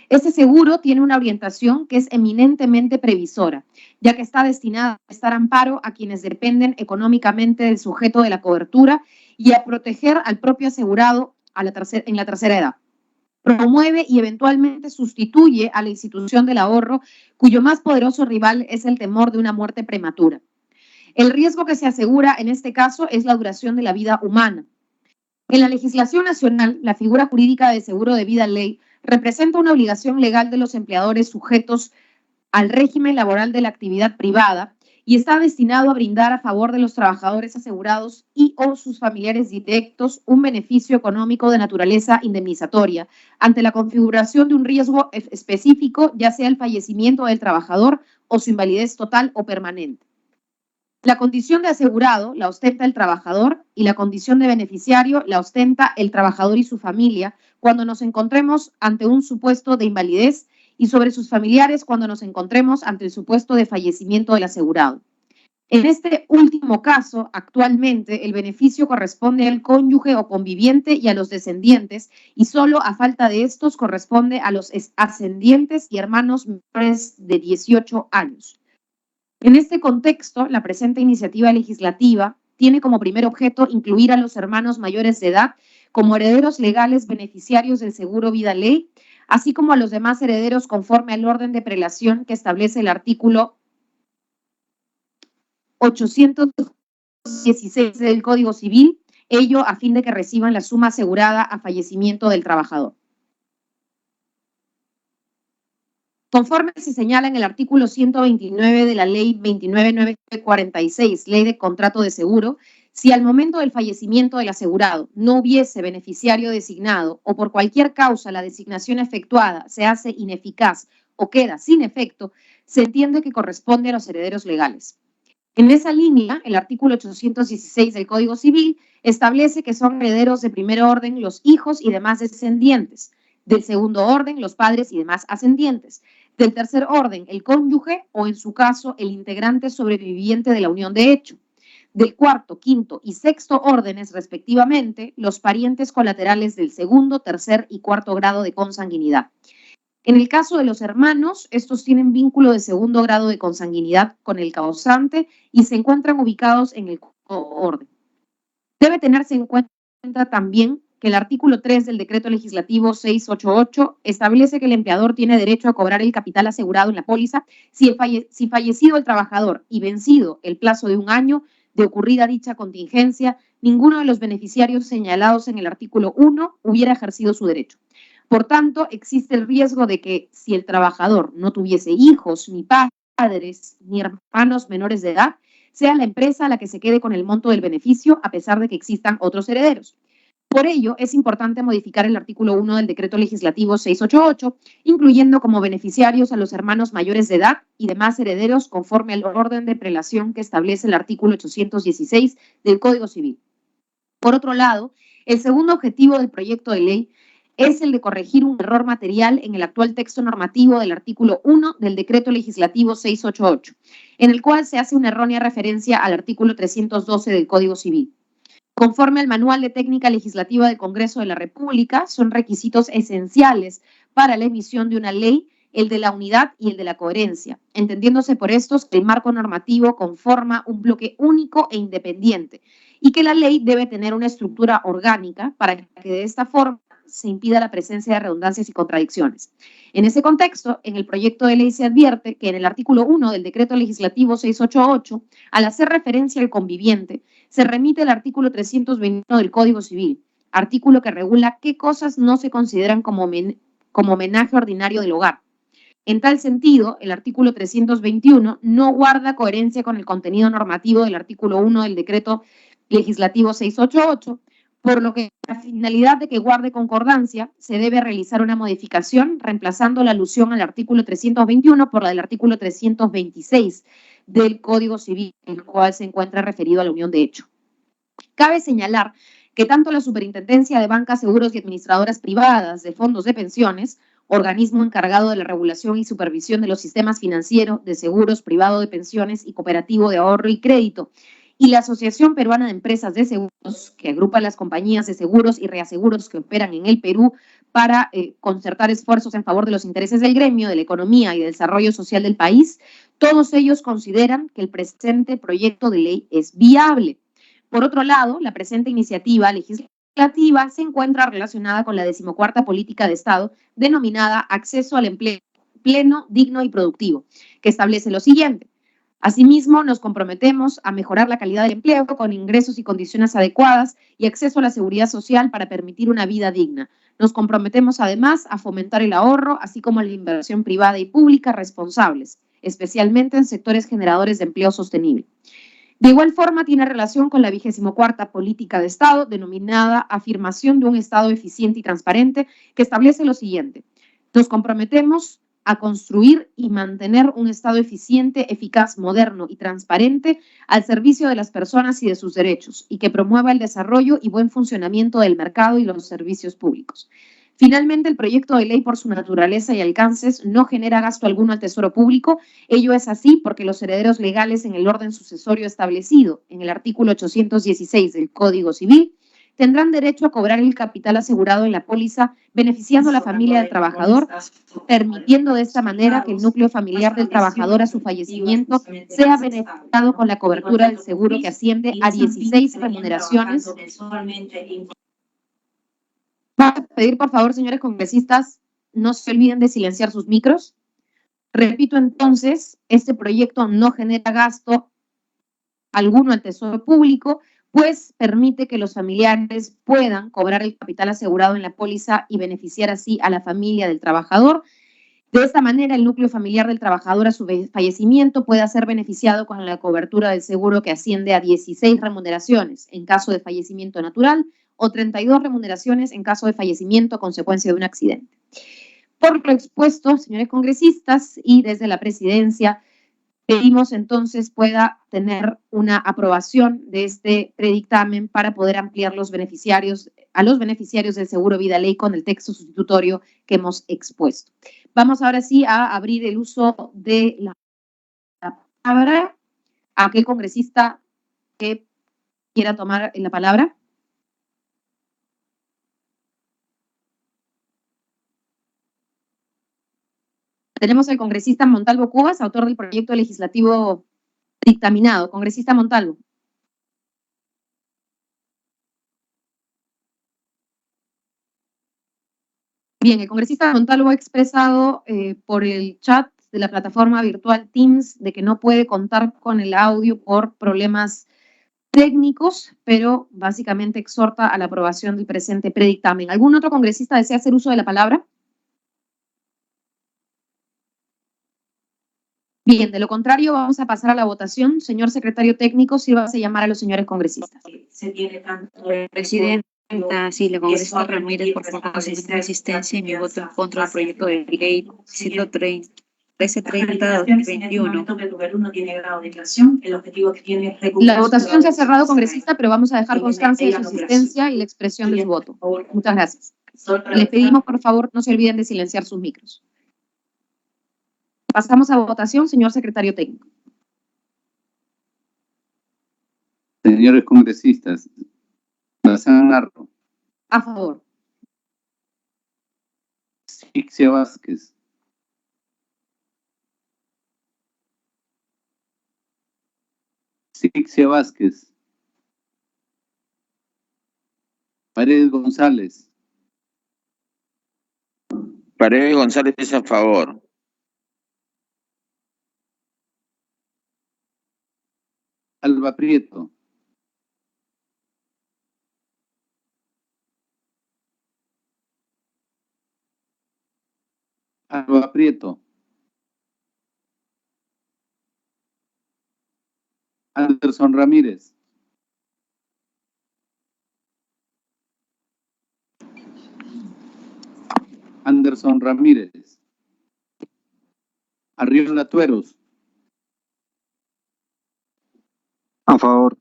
Este seguro tiene una orientación que es eminentemente previsora, ya que está destinada a prestar amparo a quienes dependen económicamente del sujeto de la cobertura y a proteger al propio asegurado en la tercera edad. Promueve y eventualmente sustituye a la institución del ahorro, cuyo más poderoso rival es el temor de una muerte prematura. El riesgo que se asegura en este caso es la duración de la vida humana. En la legislación nacional, la figura jurídica de seguro de vida ley representa una obligación legal de los empleadores sujetos al régimen laboral de la actividad privada y está destinado a brindar a favor de los trabajadores asegurados y o sus familiares directos un beneficio económico de naturaleza indemnizatoria ante la configuración de un riesgo específico, ya sea el fallecimiento del trabajador o su invalidez total o permanente. La condición de asegurado la ostenta el trabajador y la condición de beneficiario la ostenta el trabajador y su familia cuando nos encontremos ante un supuesto de invalidez y sobre sus familiares cuando nos encontremos ante el supuesto de fallecimiento del asegurado. En este último caso, actualmente, el beneficio corresponde al cónyuge o conviviente y a los descendientes, y solo a falta de estos corresponde a los ascendientes y hermanos menores de 18 años. En este contexto, la presente iniciativa legislativa tiene como primer objeto incluir a los hermanos mayores de edad como herederos legales beneficiarios del seguro vida ley, así como a los demás herederos conforme al orden de prelación que establece el artículo 816 del Código Civil, ello a fin de que reciban la suma asegurada a fallecimiento del trabajador. Conforme se señala en el artículo 129 de la Ley 29946, Ley de Contrato de Seguro, si al momento del fallecimiento del asegurado no hubiese beneficiario designado o por cualquier causa la designación efectuada se hace ineficaz o queda sin efecto, se entiende que corresponde a los herederos legales. En esa línea, el artículo 816 del Código Civil establece que son herederos de primer orden los hijos y demás descendientes, del segundo orden los padres y demás ascendientes, Del tercer orden, el cónyuge o, en su caso, el integrante sobreviviente de la unión de hecho. Del cuarto, quinto y sexto órdenes, respectivamente, los parientes colaterales del segundo, tercer y cuarto grado de consanguinidad. En el caso de los hermanos, estos tienen vínculo de segundo grado de consanguinidad con el causante y se encuentran ubicados en el orden. Debe tenerse en cuenta también que el artículo 3 del Decreto Legislativo 688 establece que el empleador tiene derecho a cobrar el capital asegurado en la póliza si fallecido el trabajador y vencido el plazo de un año de ocurrida dicha contingencia, ninguno de los beneficiarios señalados en el artículo 1 hubiera ejercido su derecho. Por tanto, existe el riesgo de que si el trabajador no tuviese hijos, ni padres, ni hermanos menores de edad, sea la empresa la que se quede con el monto del beneficio a pesar de que existan otros herederos. Por ello, es importante modificar el artículo 1 del Decreto Legislativo 688, incluyendo como beneficiarios a los hermanos mayores de edad y demás herederos conforme al orden de prelación que establece el artículo 816 del Código Civil. Por otro lado, el segundo objetivo del proyecto de ley es el de corregir un error material en el actual texto normativo del artículo 1 del Decreto Legislativo 688, en el cual se hace una errónea referencia al artículo 312 del Código Civil. Conforme al Manual de Técnica Legislativa del Congreso de la República, son requisitos esenciales para la emisión de una ley el de la unidad y el de la coherencia, entendiéndose por estos que el marco normativo conforma un bloque único e independiente y que la ley debe tener una estructura orgánica para que de esta forma se impida la presencia de redundancias y contradicciones. En ese contexto, en el proyecto de ley se advierte que en el artículo 1 del Decreto Legislativo 688, al hacer referencia al conviviente, se remite al artículo 321 del Código Civil, artículo que regula qué cosas no se consideran como homenaje ordinario del hogar. En tal sentido, el artículo 321 no guarda coherencia con el contenido normativo del artículo 1 del Decreto Legislativo 688, por lo que la finalidad de que guarde concordancia se debe realizar una modificación reemplazando la alusión al artículo 321 por la del artículo 326 del Código Civil, el cual se encuentra referido a la unión de hecho. Cabe señalar que tanto la Superintendencia de Bancas, Seguros y Administradoras Privadas de Fondos de Pensiones, organismo encargado de la regulación y supervisión de los sistemas financieros, de seguros, privado de pensiones y cooperativo de ahorro y crédito, y la Asociación Peruana de Empresas de Seguros, que agrupa las compañías de seguros y reaseguros que operan en el Perú para concertar esfuerzos en favor de los intereses del gremio, de la economía y del desarrollo social del país, todos ellos consideran que el presente proyecto de ley es viable. Por otro lado, la presente iniciativa legislativa se encuentra relacionada con la 14ª política de Estado, denominada Acceso al Empleo Pleno, Digno y Productivo, que establece lo siguiente. Asimismo, nos comprometemos a mejorar la calidad del empleo con ingresos y condiciones adecuadas y acceso a la seguridad social para permitir una vida digna. Nos comprometemos además a fomentar el ahorro, así como la inversión privada y pública responsables, especialmente en sectores generadores de empleo sostenible. De igual forma, tiene relación con la 24ª política de Estado, denominada Afirmación de un Estado eficiente y transparente, que establece lo siguiente. Nos comprometemos a construir y mantener un Estado eficiente, eficaz, moderno y transparente al servicio de las personas y de sus derechos, y que promueva el desarrollo y buen funcionamiento del mercado y los servicios públicos. Finalmente, el proyecto de ley, por su naturaleza y alcances, no genera gasto alguno al Tesoro Público. Ello es así porque los herederos legales en el orden sucesorio establecido en el artículo 816 del Código Civil tendrán derecho a cobrar el capital asegurado en la póliza, beneficiando a la familia del trabajador, permitiendo de esta manera que el núcleo familiar del trabajador a su fallecimiento sea beneficiado con la cobertura del seguro que asciende a 16 remuneraciones. Vamos a pedir, por favor, señores congresistas, no se olviden de silenciar sus micros. Repito entonces, este proyecto no genera gasto alguno al Tesoro Público, pues permite que los familiares puedan cobrar el capital asegurado en la póliza y beneficiar así a la familia del trabajador. De esta manera, el núcleo familiar del trabajador a su fallecimiento pueda ser beneficiado con la cobertura del seguro que asciende a 16 remuneraciones en caso de fallecimiento natural o 32 remuneraciones en caso de fallecimiento a consecuencia de un accidente. Por lo expuesto, señores congresistas, y desde la presidencia, pedimos entonces pueda tener una aprobación de este predictamen para poder ampliar a los beneficiarios del Seguro Vida Ley con el texto sustitutorio que hemos expuesto. Vamos ahora sí a abrir el uso de la palabra. ¿A aquel congresista que quiera tomar la palabra? Tenemos al congresista Montalvo Cubas, autor del proyecto legislativo dictaminado. Congresista Montalvo. Bien, el congresista Montalvo ha expresado por el chat de la plataforma virtual Teams de que no puede contar con el audio por problemas técnicos, pero básicamente exhorta a la aprobación del presente predictamen. ¿Algún otro congresista desea hacer uso de la palabra? Bien, de lo contrario, vamos a pasar a la votación. Señor secretario técnico, sírvase a llamar a los señores congresistas.
Se tiene tanto
Presidenta, sí, la congresista Ramírez, por favor, conceder mi asistencia y mi voto en contra del proyecto de ley 1330-21.
La votación se ha cerrado, congresista, pero vamos a dejar constancia de su asistencia y la expresión de su voto. Muchas gracias. Les pedimos, por favor, no se olviden de silenciar sus micros. Pasamos a votación, señor secretario técnico.
Señores congresistas, Bazán Narro,
A favor.
Sixia Vázquez, Sixia Vázquez, Paredes González,
Paredes González es a favor.
Alba Prieto, Alba Prieto, Anderson Ramírez, Anderson Ramírez, Arriola Tueros,
A favor.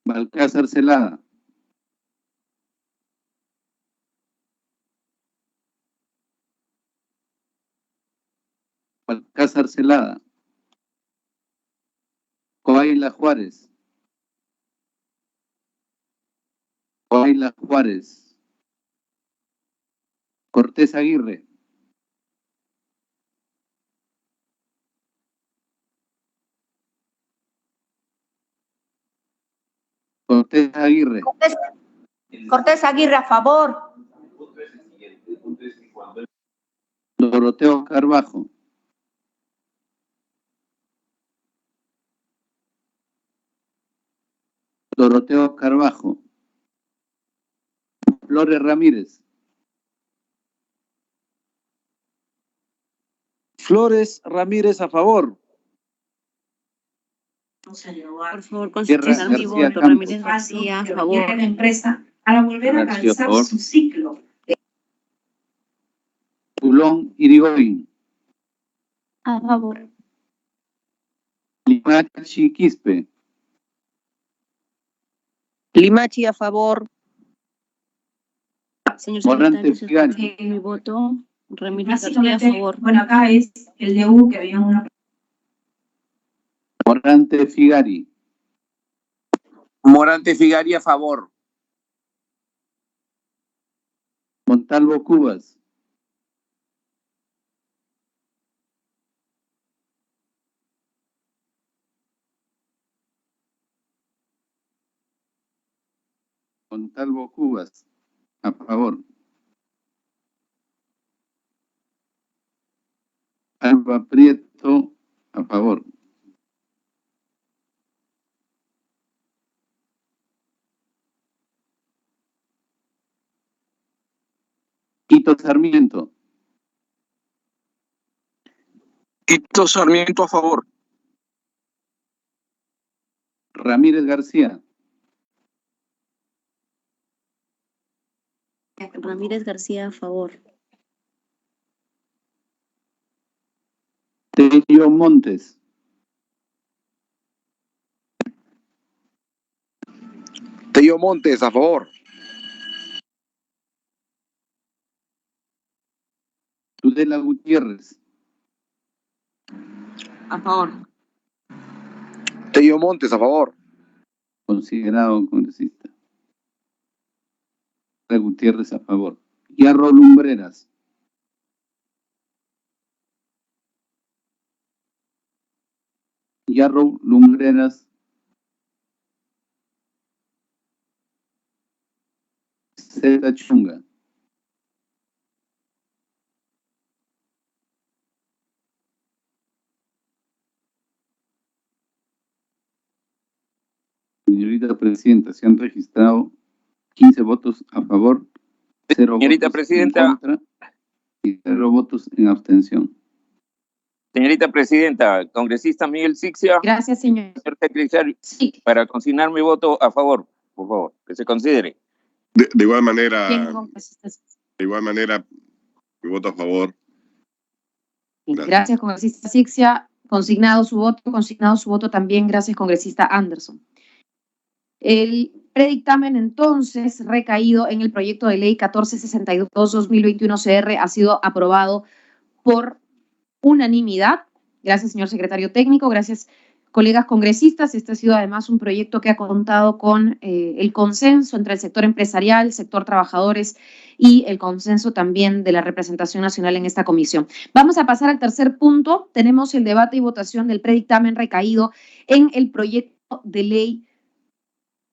Balcázar Celada, Balcázar Celada, Coaila Juárez, Coaila Juárez, Cortés Aguirre, Cortés Aguirre,
Cortés Aguirre, a favor.
Doroteo Carbajo, Doroteo Carbajo, Flores Ramírez,
Flores Ramírez, a favor.
Por favor,
Guerra
considerar mi
García
voto.
Campos,
Ramírez García, a favor.
La empresa para volver a
García,
alcanzar
a favor.
su ciclo.
Tulón Irigoyen,
A favor.
Limachi Quispe,
Limachi, a favor.
Señor
Morante
secretario, se
Figari,
escucha mi voto. Ramírez García, a
Básicamente,
favor.
bueno, acá es el DU que había una.
Morante Figari,
Morante Figari, a favor.
Montalvo Cubas, Montalvo Cubas, a favor. Alba Prieto, a favor. Quito Sarmiento,
Quito Sarmiento, a favor.
Ramírez García,
Ramírez García, a favor.
Tello Montes,
Tello Montes, a favor.
Tudela Gutiérrez.
A favor.
Tello Montes, a favor.
Considerado congresista. Gutiérrez, a favor. Yarro Lumbreras. Yarro Lumbreras. Zeta Chunga. Señorita Presidenta, se han registrado 15 votos a favor, 0
Señorita
votos
Presidenta.
en contra y 0 votos en abstención.
Señorita Presidenta, congresista Miguel Sixia.
Gracias, señor.
Señor secretario,
Sí.
para consignar mi voto a favor, por favor, que se considere.
De igual
¿Quién
manera,
congresista?
mi voto a favor.
Gracias, congresista Sixia. Consignado su voto también. Gracias, congresista Anderson. El predictamen, entonces, recaído en el proyecto de ley 1462-2021 CR ha sido aprobado por unanimidad. Gracias, señor secretario técnico. Gracias, colegas congresistas. Este ha sido además un proyecto que ha contado con el consenso entre el sector empresarial, el sector trabajadores y el consenso también de la representación nacional en esta comisión. Vamos a pasar al tercer punto. Tenemos el debate y votación del predictamen recaído en el proyecto de ley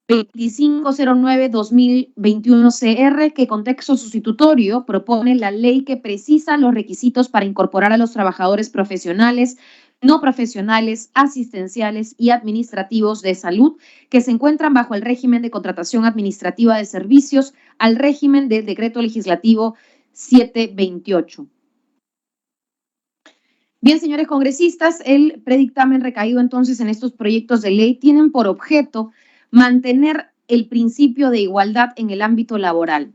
2509-2021 CR, que con texto sustitutorio propone la ley que precisa los requisitos para incorporar a los trabajadores profesionales, no profesionales, asistenciales y administrativos de salud que se encuentran bajo el régimen de contratación administrativa de servicios al régimen del decreto legislativo 728. Bien, señores congresistas, el predictamen recaído entonces en estos proyectos de ley tienen por objeto mantener el principio de igualdad en el ámbito laboral.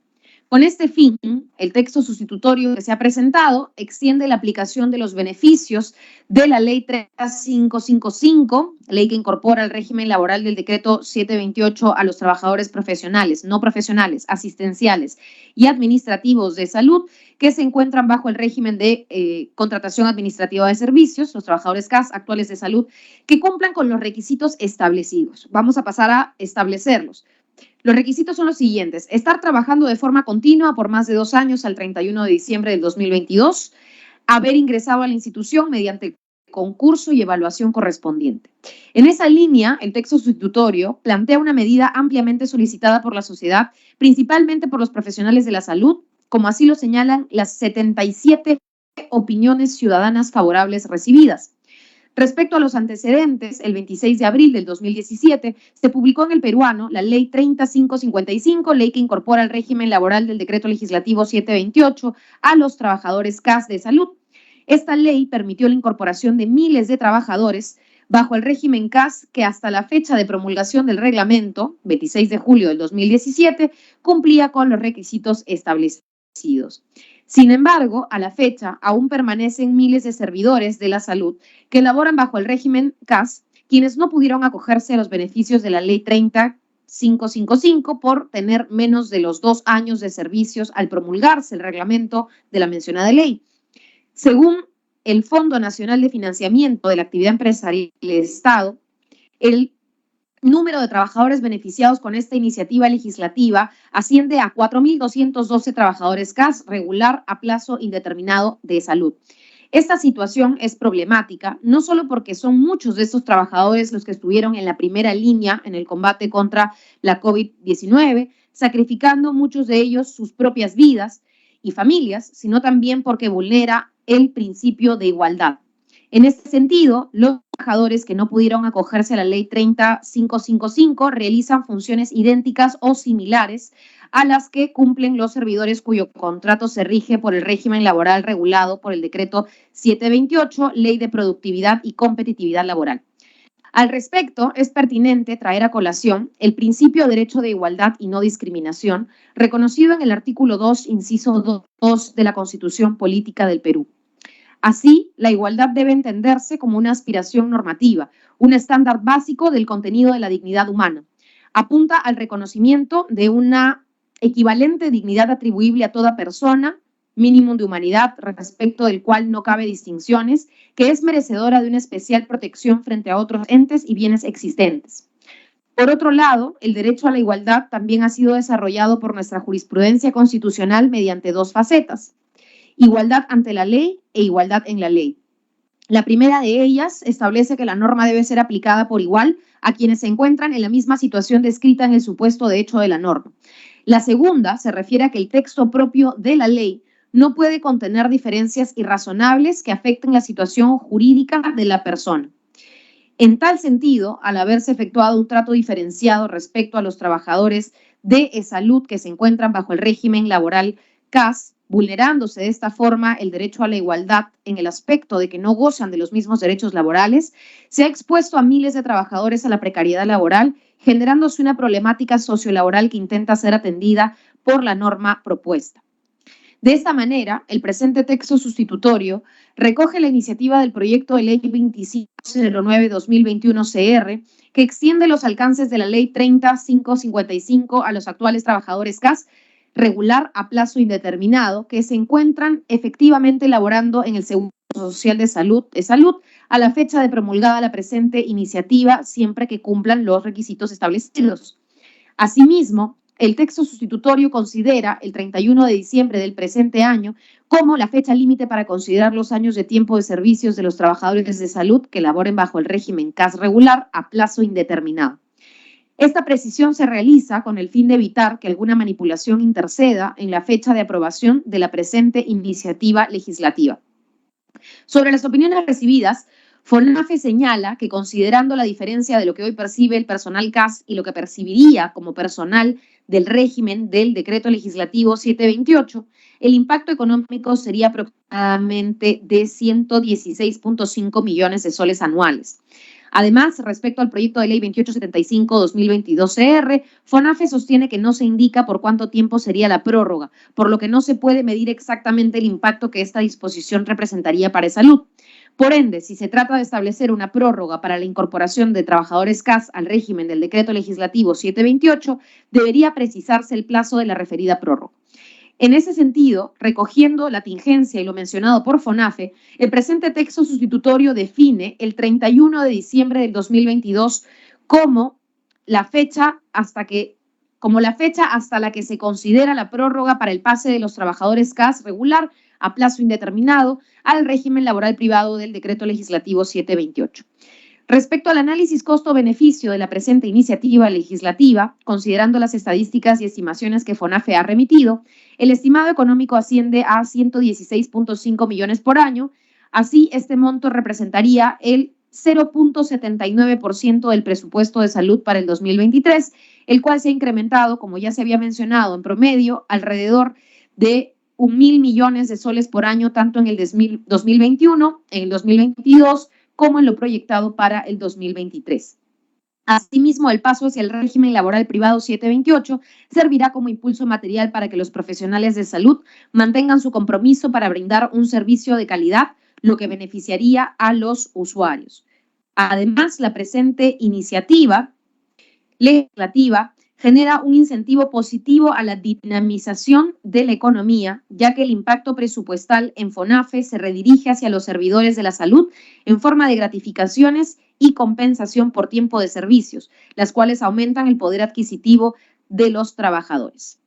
Con este fin, el texto sustitutorio que se ha presentado extiende la aplicación de los beneficios de la Ley 3555, ley que incorpora el régimen laboral del decreto 728 a los trabajadores profesionales, no profesionales, asistenciales y administrativos de salud que se encuentran bajo el régimen de contratación administrativa de servicios, los trabajadores CAS actuales de salud, que cumplan con los requisitos establecidos. Vamos a pasar a establecerlos. Los requisitos son los siguientes: estar trabajando de forma continua por más de 2 años al 31 de diciembre del 2022, haber ingresado a la institución mediante el concurso y evaluación correspondiente. En esa línea, el texto sustitutorio plantea una medida ampliamente solicitada por la sociedad, principalmente por los profesionales de la salud, como así lo señalan las 77 opiniones ciudadanas favorables recibidas. Respecto a los antecedentes, el 26 de abril del 2017 se publicó en el Peruano la Ley 3555, ley que incorpora el régimen laboral del decreto legislativo 728 a los trabajadores CAS de salud. Esta ley permitió la incorporación de miles de trabajadores bajo el régimen CAS que hasta la fecha de promulgación del reglamento, 26 de julio del 2017, cumplía con los requisitos establecidos. Sin embargo, a la fecha, aún permanecen miles de servidores de la salud que laboran bajo el régimen CAS, quienes no pudieron acogerse a los beneficios de la Ley 30555 por tener menos de los 2 años de servicios al promulgarse el reglamento de la mencionada ley. Según el Fondo Nacional de Financiamiento de la Actividad Empresarial del Estado, el número de trabajadores beneficiados con esta iniciativa legislativa asciende a 4.212 trabajadores CAS regular a plazo indeterminado de salud. Esta situación es problemática, no solo porque son muchos de estos trabajadores los que estuvieron en la primera línea en el combate contra la COVID-19, sacrificando muchos de ellos sus propias vidas y familias, sino también porque vulnera el principio de igualdad. En este sentido, los trabajadores que no pudieron acogerse a la Ley 30555 realizan funciones idénticas o similares a las que cumplen los servidores cuyo contrato se rige por el régimen laboral regulado por el decreto 728, Ley de Productividad y Competitividad Laboral. Al respecto, es pertinente traer a colación el principio de derecho de igualdad y no discriminación, reconocido en el artículo 2, inciso 2 de la Constitución Política del Perú. Así, la igualdad debe entenderse como una aspiración normativa, un estándar básico del contenido de la dignidad humana. Apunta al reconocimiento de una equivalente dignidad atribuible a toda persona, mínimo de humanidad respecto del cual no cabe distinciones, que es merecedora de una especial protección frente a otros entes y bienes existentes. Por otro lado, el derecho a la igualdad también ha sido desarrollado por nuestra jurisprudencia constitucional mediante dos facetas: igualdad ante la ley e igualdad en la ley. La primera de ellas establece que la norma debe ser aplicada por igual a quienes se encuentran en la misma situación descrita en el supuesto de hecho de la norma. La segunda se refiere a que el texto propio de la ley no puede contener diferencias irrazonables que afecten la situación jurídica de la persona. En tal sentido, al haberse efectuado un trato diferenciado respecto a los trabajadores de salud que se encuentran bajo el régimen laboral CAS, vulnerándose de esta forma el derecho a la igualdad en el aspecto de que no gozan de los mismos derechos laborales, se ha expuesto a miles de trabajadores a la precariedad laboral, generándose una problemática sociolaboral que intenta ser atendida por la norma propuesta. De esta manera, el presente texto sustitutorio recoge la iniciativa del proyecto de ley 2509-2021 CR, que extiende los alcances de la ley 30555 a los actuales trabajadores CAS, regular a plazo indeterminado, que se encuentran efectivamente laborando en el Seguro Social de Salud a la fecha de promulgada la presente iniciativa, siempre que cumplan los requisitos establecidos. Asimismo, el texto sustitutorio considera el 31 de diciembre del presente año como la fecha límite para considerar los años de tiempo de servicios de los trabajadores de salud que laboren bajo el régimen CAS regular a plazo indeterminado. Esta precisión se realiza con el fin de evitar que alguna manipulación interceda en la fecha de aprobación de la presente iniciativa legislativa. Sobre las opiniones recibidas, FONAFE señala que, considerando la diferencia de lo que hoy percibe el personal CAS y lo que percibiría como personal del régimen del decreto legislativo 728, el impacto económico sería aproximadamente de 116.5 millones de soles anuales. Además, respecto al proyecto de ley 2875-2022 CR, FONAFE sostiene que no se indica por cuánto tiempo sería la prórroga, por lo que no se puede medir exactamente el impacto que esta disposición representaría para salud. Por ende, si se trata de establecer una prórroga para la incorporación de trabajadores CAS al régimen del decreto legislativo 728, debería precisarse el plazo de la referida prórroga. En ese sentido, recogiendo la tingencia y lo mencionado por FONAFE, el presente texto sustitutorio define el 31 de diciembre del 2022 como la fecha hasta la que se considera la prórroga para el pase de los trabajadores CAS regular a plazo indeterminado al régimen laboral privado del decreto legislativo 728. Respecto al análisis costo-beneficio de la presente iniciativa legislativa, considerando las estadísticas y estimaciones que FONAFE ha remitido, el estimado económico asciende a 116.5 millones por año. Así, este monto representaría el 0.79% del presupuesto de salud para el 2023, el cual se ha incrementado, como ya se había mencionado, en promedio alrededor de 1.000 millones de soles por año, tanto en el 2021, en el 2022, como en lo proyectado para el 2023. Asimismo, el paso hacia el régimen laboral privado 728 servirá como impulso material para que los profesionales de salud mantengan su compromiso para brindar un servicio de calidad, lo que beneficiaría a los usuarios. Además, la presente iniciativa legislativa genera un incentivo positivo a la dinamización de la economía, ya que el impacto presupuestal en FONAFE se redirige hacia los servidores de la salud en forma de gratificaciones y compensación por tiempo de servicios, las cuales aumentan el poder adquisitivo de los trabajadores.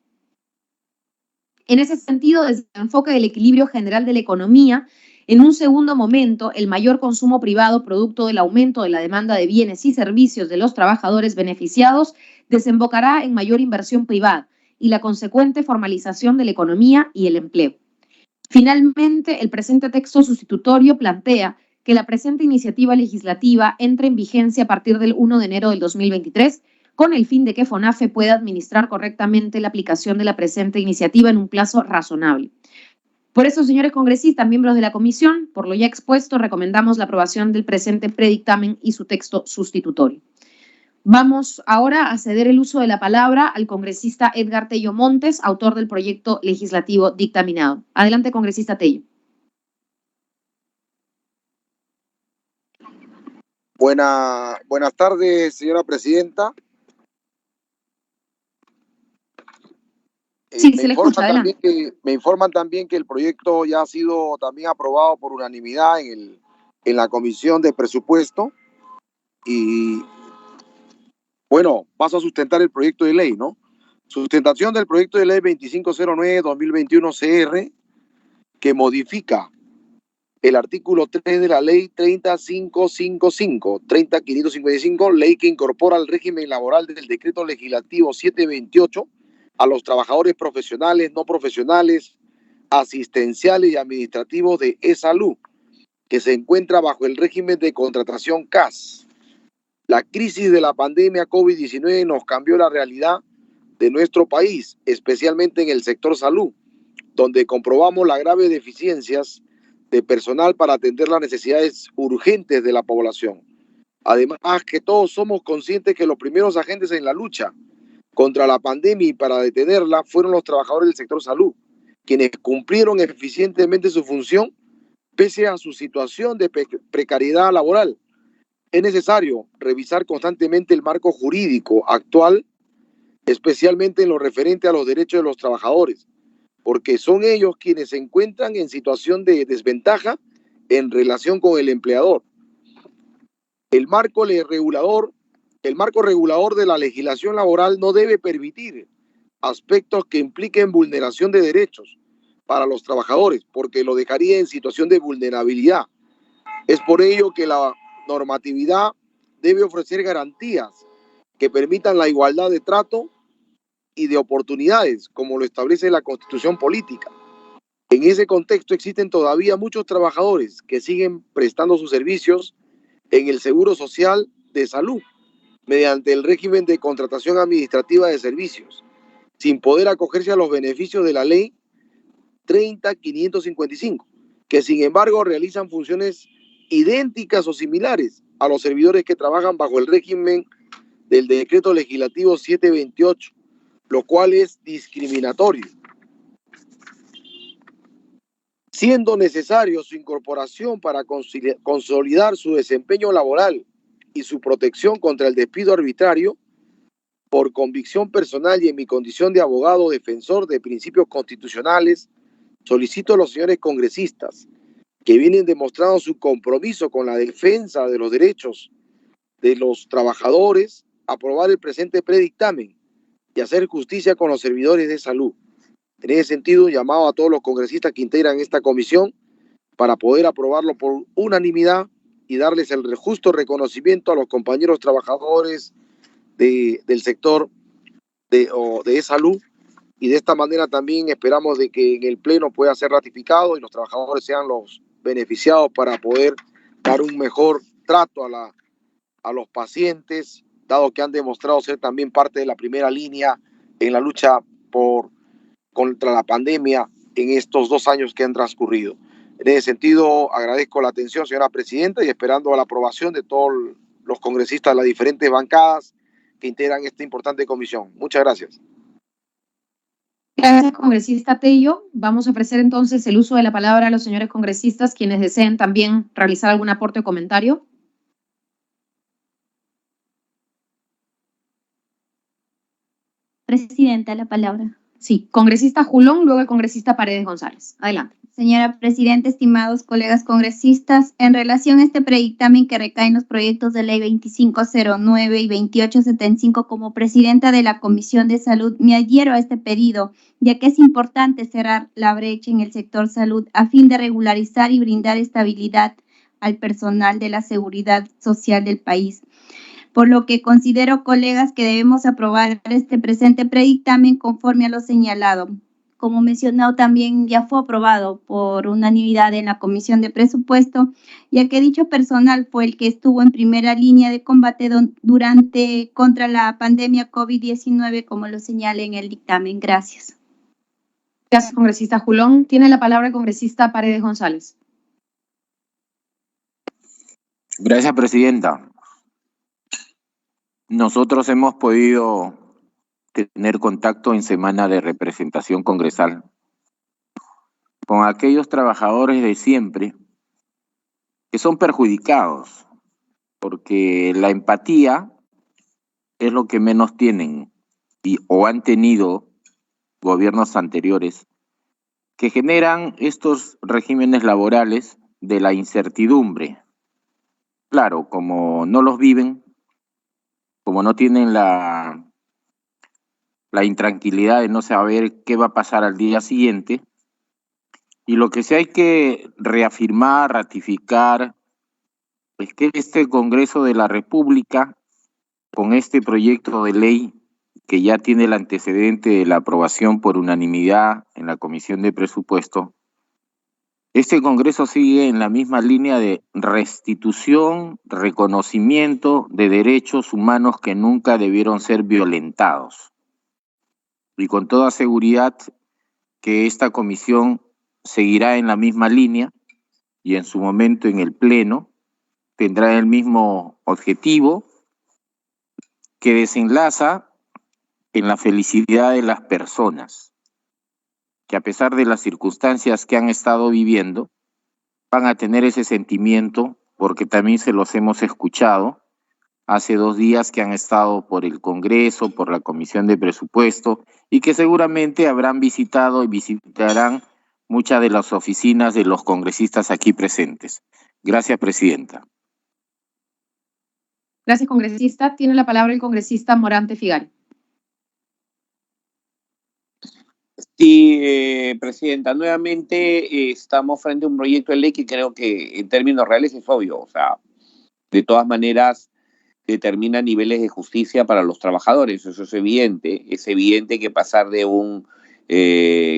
En ese sentido, desde el enfoque del equilibrio general de la economía, en un segundo momento, el mayor consumo privado producto del aumento de la demanda de bienes y servicios de los trabajadores beneficiados desembocará en mayor inversión privada y la consecuente formalización de la economía y el empleo. Finalmente, el presente texto sustitutorio plantea que la presente iniciativa legislativa entre en vigencia a partir del 1 de enero del 2023, con el fin de que FONAFE pueda administrar correctamente la aplicación de la presente iniciativa en un plazo razonable. Por eso, señores congresistas, miembros de la comisión, por lo ya expuesto, recomendamos la aprobación del presente predictamen y su texto sustitutorio. Vamos ahora a ceder el uso de la palabra al congresista Edgar Tello Montes, autor del proyecto legislativo dictaminado. Adelante, congresista Tello.
Buenas tardes, señora presidenta.
Sí, se le escucha, adelante.
Me informan también que el proyecto ya ha sido también aprobado por unanimidad en la Comisión de Presupuesto y, bueno, paso a sustentar el proyecto de ley, ¿no? Sustentación del proyecto de ley 2509-2021 CR, que modifica el artículo 3 de la ley 30555, ley que incorpora al régimen laboral del decreto legislativo 728 a los trabajadores profesionales, no profesionales, asistenciales y administrativos de e-salud, que se encuentra bajo el régimen de contratación CAS. La crisis de la pandemia COVID-19 nos cambió la realidad de nuestro país, especialmente en el sector salud, donde comprobamos las graves deficiencias de personal para atender las necesidades urgentes de la población. Además, que todos somos conscientes que los primeros agentes en la lucha contra la pandemia y para detenerla fueron los trabajadores del sector salud, quienes cumplieron eficientemente su función pese a su situación de precariedad laboral. Es necesario revisar constantemente el marco jurídico actual, especialmente en lo referente a los derechos de los trabajadores, porque son ellos quienes se encuentran en situación de desventaja en relación con el empleador. El marco regulador de la legislación laboral no debe permitir aspectos que impliquen vulneración de derechos para los trabajadores, porque lo dejaría en situación de vulnerabilidad. Es por ello que la normatividad debe ofrecer garantías que permitan la igualdad de trato y de oportunidades, como lo establece la Constitución Política. En ese contexto existen todavía muchos trabajadores que siguen prestando sus servicios en el Seguro Social de Salud, mediante el régimen de contratación administrativa de servicios, sin poder acogerse a los beneficios de la ley 30.555, que sin embargo realizan funciones idénticas o similares a los servidores que trabajan bajo el régimen del decreto legislativo 728, lo cual es discriminatorio, siendo necesario su incorporación para consolidar su desempeño laboral y su protección contra el despido arbitrario. Por convicción personal y en mi condición de abogado defensor de principios constitucionales, solicito a los señores congresistas que vienen demostrando su compromiso con la defensa de los derechos de los trabajadores, aprobar el presente predictamen y hacer justicia con los servidores de salud. En ese sentido, un llamado a todos los congresistas que integran esta comisión para poder aprobarlo por unanimidad y darles el justo reconocimiento a los compañeros trabajadores del sector de salud, y de esta manera también esperamos de que en el pleno pueda ser ratificado y los trabajadores sean los beneficiados para poder dar un mejor trato a los pacientes, dado que han demostrado ser también parte de la primera línea en la lucha contra la pandemia en estos 2 años que han transcurrido. En ese sentido, agradezco la atención, señora presidenta, y esperando la aprobación de todos los congresistas de las diferentes bancadas que integran esta importante comisión. Muchas gracias.
Gracias, congresista Tello. Vamos a ofrecer entonces el uso de la palabra a los señores congresistas, quienes deseen también realizar algún aporte o comentario.
Presidenta, la palabra.
Sí, congresista Julón, luego el congresista Paredes González. Adelante.
Señora Presidenta, estimados colegas congresistas, en relación a este predictamen que recae en los proyectos de ley 2509 y 2875, como presidenta de la Comisión de Salud, me adhiero a este pedido, ya que es importante cerrar la brecha en el sector salud a fin de regularizar y brindar estabilidad al personal de la seguridad social del país. Por lo que considero, colegas, que debemos aprobar este presente predictamen conforme a lo señalado. Como mencionado, también ya fue aprobado por unanimidad en la Comisión de Presupuesto, ya que dicho personal fue el que estuvo en primera línea de combate contra la pandemia COVID-19, como lo señala en el dictamen. Gracias.
Gracias, congresista Julón. Tiene la palabra el congresista Paredes González.
Gracias, presidenta. Nosotros hemos podido tener contacto en semana de representación congresal con aquellos trabajadores de siempre que son perjudicados, porque la empatía es lo que menos tienen o han tenido
gobiernos anteriores, que generan estos regímenes laborales de la incertidumbre. Claro, como no los viven, como no tienen la intranquilidad de no saber qué va a pasar al día siguiente, y lo que sí hay que reafirmar, ratificar, es que este Congreso de la República, con este proyecto de ley que ya tiene el antecedente de la aprobación por unanimidad en la Comisión de Presupuesto, este Congreso sigue en la misma línea de restitución, reconocimiento de derechos humanos que nunca debieron ser violentados. Y con toda seguridad que esta comisión seguirá en la misma línea y en su momento en el Pleno tendrá el mismo objetivo, que desenlaza en la felicidad de las personas, que a pesar de las circunstancias que han estado viviendo, van a tener ese sentimiento, porque también se los hemos escuchado hace 2 días que han estado por el Congreso, por la Comisión de Presupuesto, y que seguramente habrán visitado y visitarán muchas de las oficinas de los congresistas aquí presentes. Gracias, Presidenta.
Gracias, congresista. Tiene la palabra el congresista Morante Figari.
Sí, Presidenta, nuevamente estamos frente a un proyecto de ley que creo que en términos reales es obvio, o sea, de todas maneras determina niveles de justicia para los trabajadores, eso es evidente que pasar de un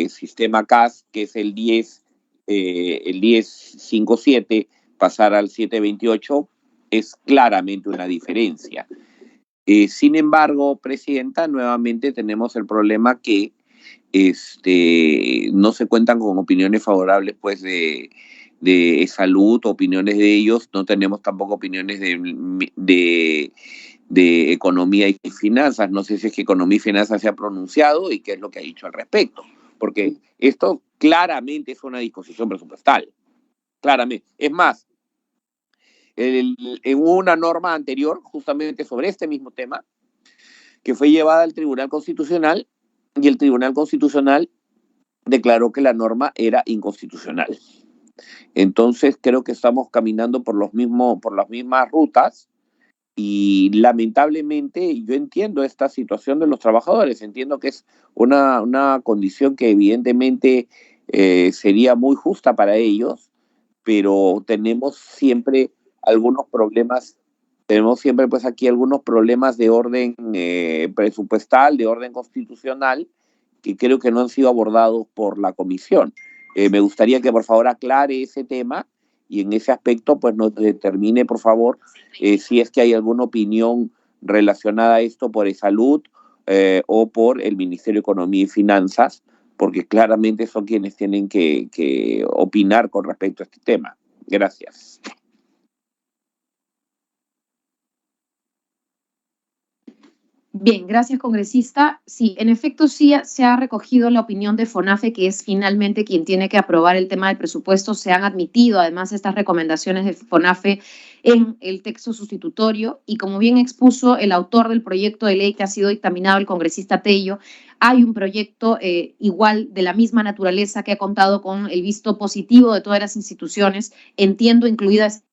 sistema CAS, que es el 1057, pasar al 728, es claramente una diferencia. Sin embargo, Presidenta, nuevamente tenemos el problema que no se cuentan con opiniones favorables pues de salud, opiniones de ellos, no tenemos tampoco opiniones de economía y finanzas, no sé si es que economía y finanzas se ha pronunciado y qué es lo que ha dicho al respecto, porque esto claramente es una disposición presupuestal, claramente. Es más, en una norma anterior, justamente sobre este mismo tema, que fue llevada al Tribunal Constitucional, y el Tribunal Constitucional declaró que la norma era inconstitucional. Entonces creo que estamos caminando por las mismas rutas y lamentablemente yo entiendo esta situación de los trabajadores, entiendo que es una condición que evidentemente sería muy justa para ellos, pero tenemos siempre algunos problemas. Tenemos siempre pues aquí algunos problemas de orden presupuestal, de orden constitucional, que creo que no han sido abordados por la comisión. Me gustaría que por favor aclare ese tema y en ese aspecto pues nos determine por favor si es que hay alguna opinión relacionada a esto por Salud o por el Ministerio de Economía y Finanzas, porque claramente son quienes tienen que opinar con respecto a este tema. Gracias.
Bien, gracias, congresista. Sí, en efecto, sí se ha recogido la opinión de FONAFE, que es finalmente quien tiene que aprobar el tema del presupuesto. Se han admitido, además, estas recomendaciones de FONAFE en el texto sustitutorio. Y como bien expuso el autor del proyecto de ley que ha sido dictaminado, el congresista Tello, hay un proyecto igual de la misma naturaleza que ha contado con el visto positivo de todas las instituciones, entiendo incluidas,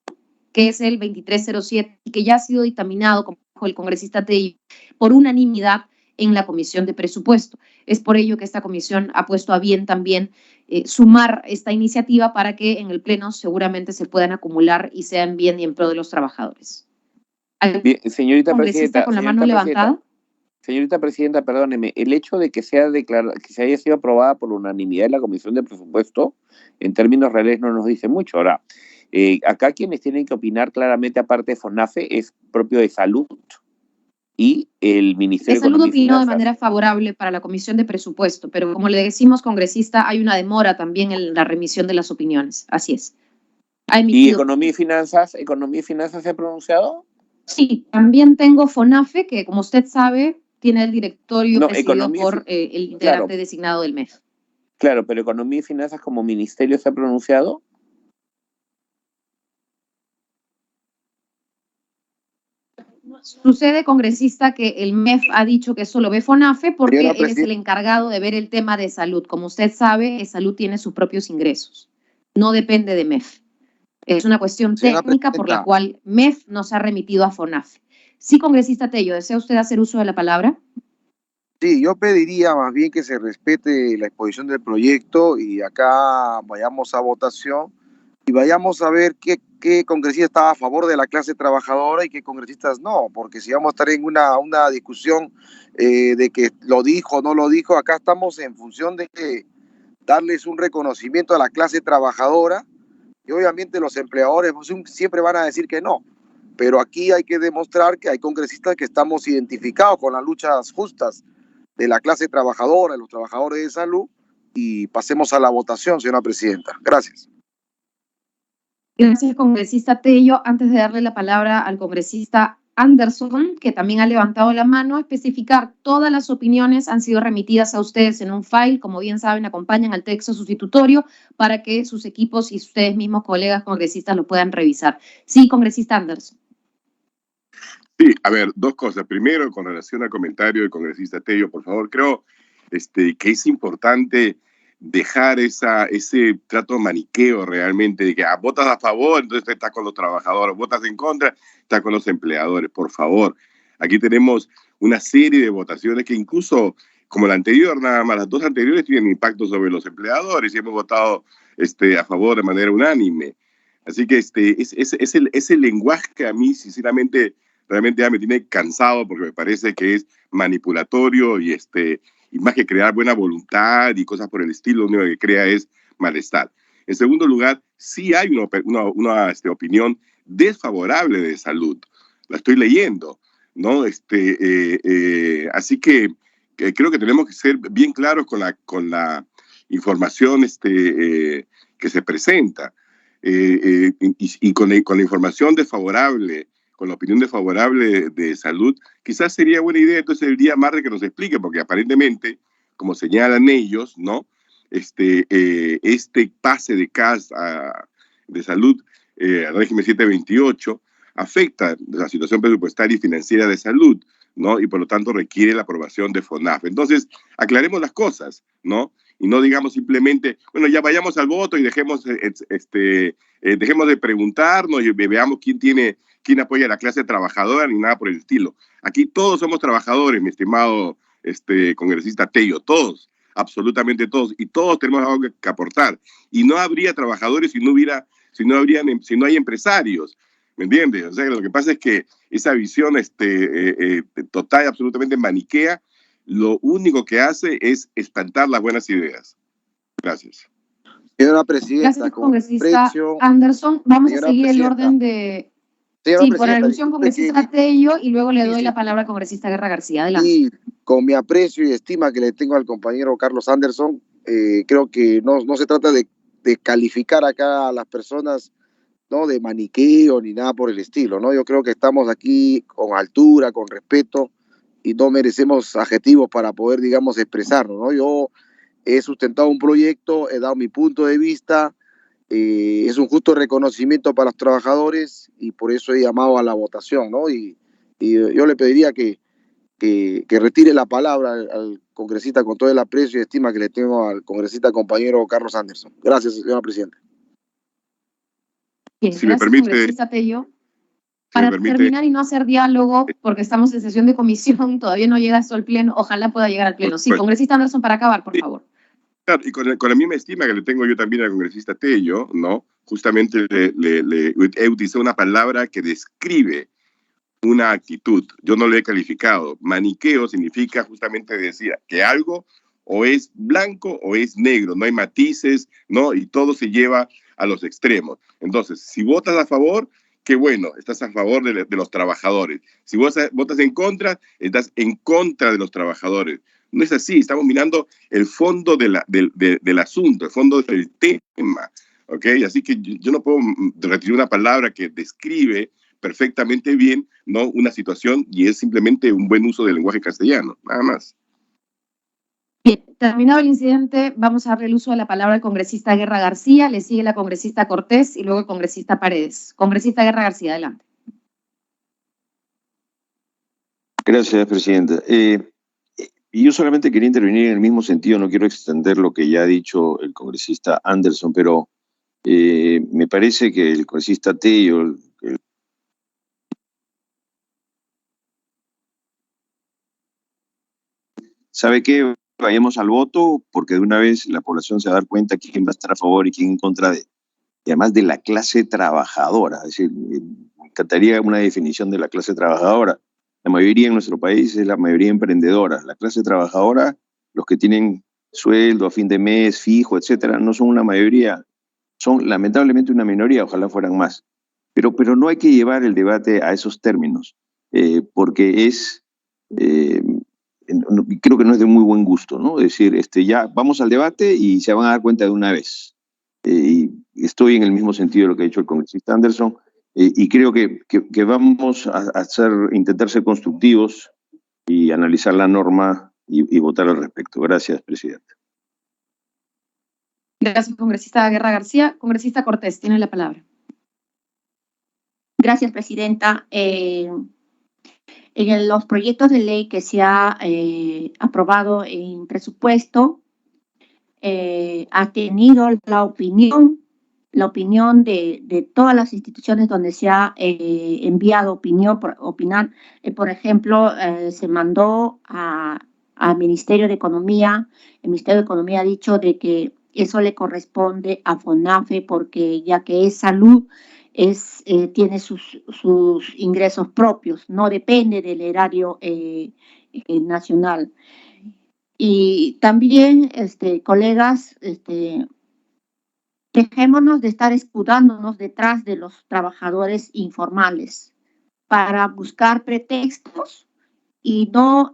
que es el 2307, y que ya ha sido dictaminado, como dijo el congresista Tello, por unanimidad en la Comisión de Presupuesto. Es por ello que esta comisión ha puesto a bien también sumar esta iniciativa para que en el Pleno seguramente se puedan acumular y sean bien y en pro de los trabajadores.
Bien, señorita
Presidenta, con la mano levantada.
Señorita Presidenta, perdóneme, el hecho de que sea que se haya sido aprobada por unanimidad en la Comisión de Presupuesto, en términos reales no nos dice mucho. Ahora, acá quienes tienen que opinar claramente, aparte de FONAFE, es propio de Salud y el Ministerio de
Salud
Economía y
opinó de
Finanzas.
manera favorable para la Comisión de Presupuesto, pero como le decimos, congresista, hay una demora también en la remisión de las opiniones. Así es.
¿Y Economía y Finanzas se ha pronunciado?
Sí, también tengo FONAFE, que como usted sabe, tiene el directorio presidido por el integrante designado del MEF.
Claro, pero Economía y Finanzas como ministerio se ha pronunciado.
Sucede, congresista, que el MEF ha dicho que eso lo ve FONAFE porque
Señora
él es el encargado de ver el tema de salud. Como usted sabe, salud tiene sus propios ingresos. No depende de MEF. Es una cuestión
Señora
técnica por la
presidenta.
cual MEF nos ha remitido a FONAFE. Sí, congresista Tello, ¿desea usted hacer uso de la palabra?
Sí, yo pediría más bien que se respete la exposición del proyecto y acá vayamos a votación y vayamos a ver qué congresista está a favor de la clase trabajadora y qué congresistas no, porque si vamos a estar en una discusión de que lo dijo o no lo dijo, acá estamos en función de darles un reconocimiento a la clase trabajadora y obviamente los empleadores pues, siempre van a decir que no, pero aquí hay que demostrar que hay congresistas que estamos identificados con las luchas justas de la clase trabajadora, de los trabajadores de salud, y pasemos a la votación, señora presidenta. Gracias.
Gracias, congresista Tello. Antes de darle la palabra al congresista Anderson, que también ha levantado la mano, especificar todas las opiniones han sido remitidas a ustedes en un file, como bien saben, acompañan al texto sustitutorio para que sus equipos y ustedes mismos, colegas congresistas, lo puedan revisar. Sí, congresista Anderson.
Sí, a ver, dos cosas. Primero, con relación al comentario del congresista Tello, por favor, creo que es importante dejar ese trato maniqueo realmente de que votas a favor, entonces estás con los trabajadores, votas en contra, estás con los empleadores, por favor. Aquí tenemos una serie de votaciones que incluso, como la anterior, nada más, las dos anteriores tienen impacto sobre los empleadores y hemos votado a favor de manera unánime. Así que ese lenguaje que a mí, sinceramente, realmente ya me tiene cansado porque me parece que es manipulatorio y más que crear buena voluntad y cosas por el estilo, lo único que crea es malestar. En segundo lugar, sí hay una opinión desfavorable de salud. La estoy leyendo, ¿no? Así que creo que tenemos que ser bien claros con la información que se presenta y con la información desfavorable, con la opinión desfavorable de salud, quizás sería buena idea entonces el día martes que nos explique, porque aparentemente, como señalan ellos, ¿no? Este pase de CAS de salud al régimen 728 afecta la situación presupuestaria y financiera de salud, ¿no? Y por lo tanto requiere la aprobación de FONAFE. Entonces, aclaremos las cosas, ¿no? Y no digamos simplemente, bueno, ya vayamos al voto y dejemos de preguntarnos y veamos quién apoya a la clase trabajadora ni nada por el estilo. Aquí todos somos trabajadores, mi estimado congresista Tello, todos, absolutamente todos, y todos tenemos algo que aportar. Y no habría trabajadores si no hay empresarios, ¿me entiendes? O sea, lo que pasa es que esa visión total y absolutamente maniquea, lo único que hace es espantar las buenas ideas. Gracias.
Señora presidenta,
gracias, congresista Anderson. Vamos a seguir el orden de... Sí, por alusión, congresista Tello, y luego le doy la palabra al congresista Guerra García. Adelante.
Y con mi aprecio y estima que le tengo al compañero Carlos Anderson, creo que no se trata de calificar acá a las personas, ¿no? De maniqueo ni nada por el estilo, ¿no? Yo creo que estamos aquí con altura, con respeto, y no merecemos adjetivos para poder, digamos, expresarnos, ¿no? Yo he sustentado un proyecto, he dado mi punto de vista, es un justo reconocimiento para los trabajadores y por eso he llamado a la votación, ¿no? Y yo le pediría que retire la palabra al congresista con todo el aprecio y estima que le tengo al congresista compañero Carlos Anderson. Gracias, señora presidenta.
Bien,
si
gracias,
me permite,
congresista Tello. Para terminar y no hacer diálogo, porque estamos en sesión de comisión, todavía no llega esto al pleno, ojalá pueda llegar al pleno. Sí, congresista Anderson, para acabar, por favor.
Claro, y con la misma estima que le tengo yo también al congresista Tello, ¿no? Justamente he utilizado una palabra que describe una actitud. Yo no lo he calificado. Maniqueo significa justamente decir que algo o es blanco o es negro, no hay matices, ¿no? Y todo se lleva a los extremos. Entonces, si votas a favor, qué bueno, estás a favor de los trabajadores. Si votas en contra, estás en contra de los trabajadores. No es así, estamos mirando el fondo del asunto, el fondo del tema, ¿ok? Así que yo no puedo retirar una palabra que describe perfectamente bien, ¿no? Una situación y es simplemente un buen uso del lenguaje castellano, nada más.
Bien, terminado el incidente, vamos a darle el uso de la palabra al congresista Guerra García, le sigue la congresista Cortés y luego el congresista Paredes. Congresista Guerra García, adelante.
Gracias, presidenta. Yo solamente quería intervenir en el mismo sentido, no quiero extender lo que ya ha dicho el congresista Anderson, pero me parece que el congresista Tello, ¿sabe qué? Vayamos al voto, porque de una vez la población se va a dar cuenta quién va a estar a favor y quién en contra de, y además de la clase trabajadora. Es decir, me encantaría una definición de la clase trabajadora. La mayoría en nuestro país es la mayoría emprendedora. La clase trabajadora, los que tienen sueldo a fin de mes, fijo, etcétera, no son una mayoría, son lamentablemente una minoría, ojalá fueran más. Pero no hay que llevar el debate a esos términos, porque es... creo que no es de muy buen gusto, ¿no? Es decir, ya vamos al debate y se van a dar cuenta de una vez. Y estoy en el mismo sentido de lo que ha dicho el congresista Anderson, y creo que vamos a intentar ser constructivos y analizar la norma y votar al respecto. Gracias, presidente.
Gracias, congresista Guerra García. Congresista Cortés, tiene la palabra.
Gracias, presidenta. En los proyectos de ley que se ha aprobado en presupuesto, ha tenido la opinión de todas las instituciones donde se ha enviado opinar. Por ejemplo, se mandó al Ministerio de Economía. El Ministerio de Economía ha dicho de que eso le corresponde a FONAFE porque ya que es salud, tiene sus ingresos propios, no depende del erario nacional. Y también, colegas, dejémonos de estar escudándonos detrás de los trabajadores informales para buscar pretextos y no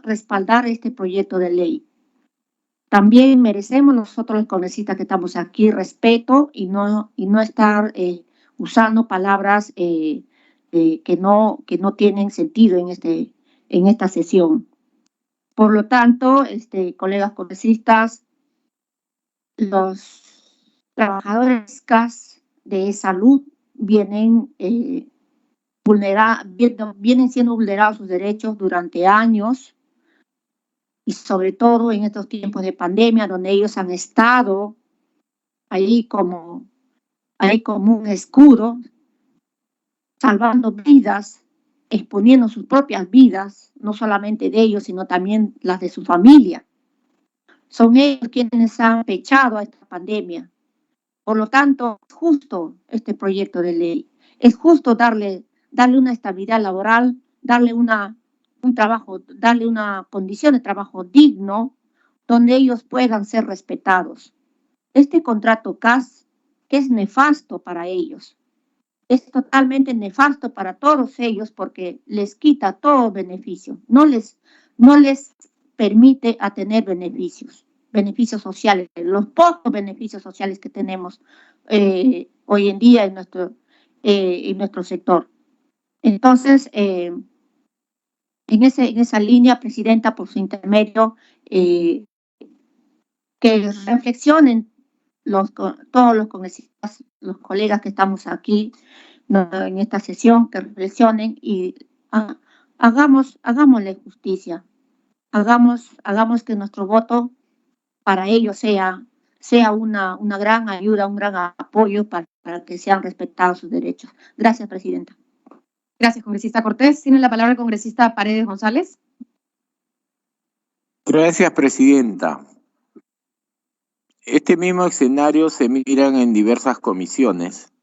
respaldar este proyecto de ley. También merecemos nosotros los congresistas que estamos aquí respeto y no estar usando palabras que no tienen sentido en esta sesión. Por lo tanto, colegas congresistas, los trabajadores CAS de salud vienen siendo vulnerados sus derechos durante años y sobre todo en estos tiempos de pandemia donde ellos han estado ahí como un escudo, salvando vidas, exponiendo sus propias vidas, no solamente de ellos, sino también las de su familia. Son ellos quienes han pechado a esta pandemia. Por lo tanto, es justo este proyecto de ley. Es justo darle una estabilidad laboral, darle un trabajo, darle una condición de trabajo digno, donde ellos puedan ser respetados. Este contrato CAS, que es nefasto para ellos, es totalmente nefasto para todos ellos porque les quita todo beneficio, no les permite a tener beneficios sociales, los pocos beneficios sociales que tenemos hoy en día en nuestro sector. Entonces, en esa línea, presidenta, por su intermedio, que reflexionen todos los congresistas, los colegas que estamos aquí en esta sesión, que reflexionen y hagámosle justicia, hagamos que nuestro voto para ellos sea una gran ayuda, un gran apoyo para que sean respetados sus derechos. Gracias, presidenta.
Gracias, congresista Cortés. Tiene la palabra el congresista Paredes González.
Gracias, presidenta. Este mismo escenario se miran en diversas comisiones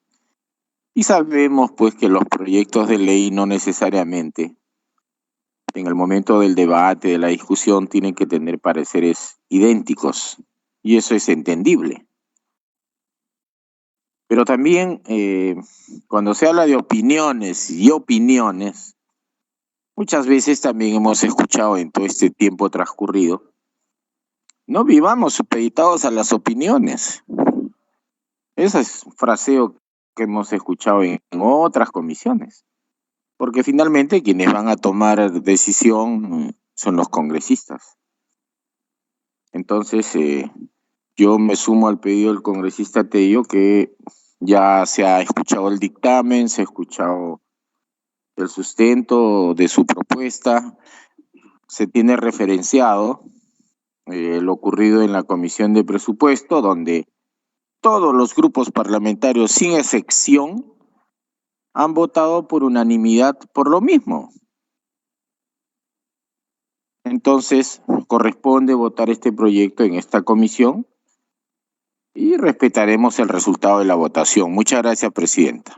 y sabemos pues que los proyectos de ley no necesariamente en el momento del debate, de la discusión, tienen que tener pareceres idénticos y eso es entendible. Pero también cuando se habla de opiniones y opiniones, muchas veces también hemos escuchado en todo este tiempo transcurrido, no vivamos supeditados a las opiniones. Ese es un fraseo que hemos escuchado en otras comisiones, porque finalmente quienes van a tomar decisión son los congresistas. Entonces, yo me sumo al pedido del congresista Tello que ya se ha escuchado el dictamen, se ha escuchado
el sustento de su propuesta, se tiene referenciado lo ocurrido en la Comisión de Presupuesto, donde todos los grupos parlamentarios, sin excepción, han votado por unanimidad por lo mismo. Entonces, corresponde votar este proyecto en esta comisión y respetaremos el resultado de la votación. Muchas gracias, Presidenta.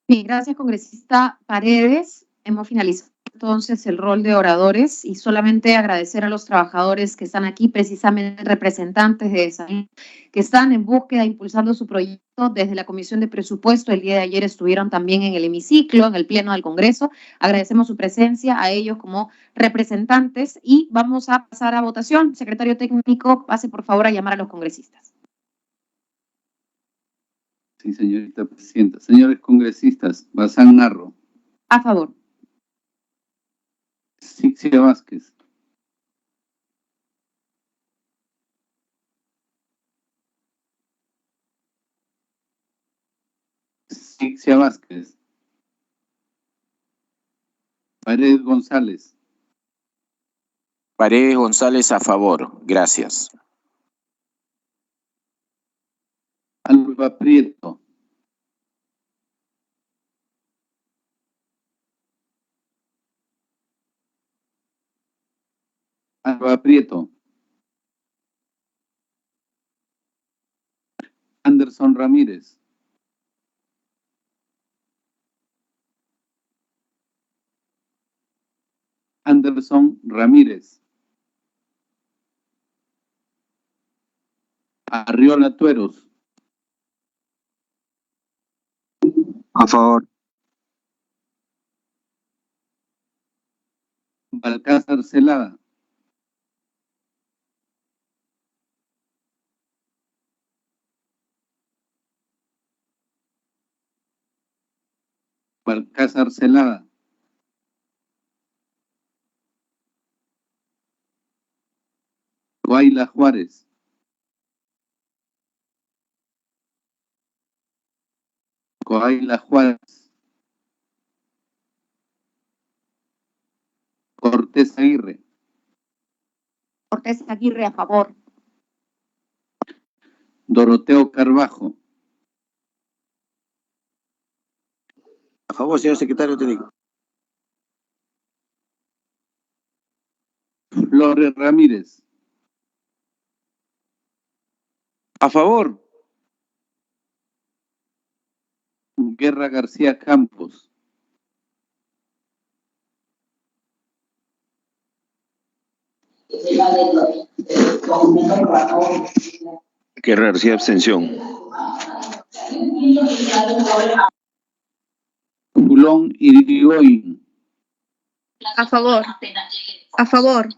Bien, gracias, congresista Paredes. Hemos finalizado entonces el rol de oradores y solamente agradecer a los trabajadores que están aquí, precisamente representantes de salud, que están en búsqueda, impulsando su proyecto desde la Comisión de Presupuesto. El día de ayer estuvieron también en el hemiciclo, en el Pleno del Congreso. Agradecemos su presencia a ellos como representantes y vamos a pasar a votación. Secretario técnico, pase por favor a llamar a los congresistas.
Sí, señorita presidenta. Señores congresistas, Bazán Narro.
A favor.
Sixia Vázquez. Sixia Vázquez. Paredes González.
Paredes González a favor. Gracias.
Alba Prieto. Alba Prieto. Anderson Ramírez. Anderson Ramírez. Arriola Tueros.
A favor.
Balcázar Celada. Balcázar Celada. Guayla Juárez. Guayla Juárez. Cortés Aguirre.
Cortés Aguirre a favor.
Doroteo Carbajo.
A favor, señor secretario técnico.
Flores Ramírez.
A favor.
Guerra García Campos.
Guerra García, abstención.
Julón Irigoyen.
A favor. A favor.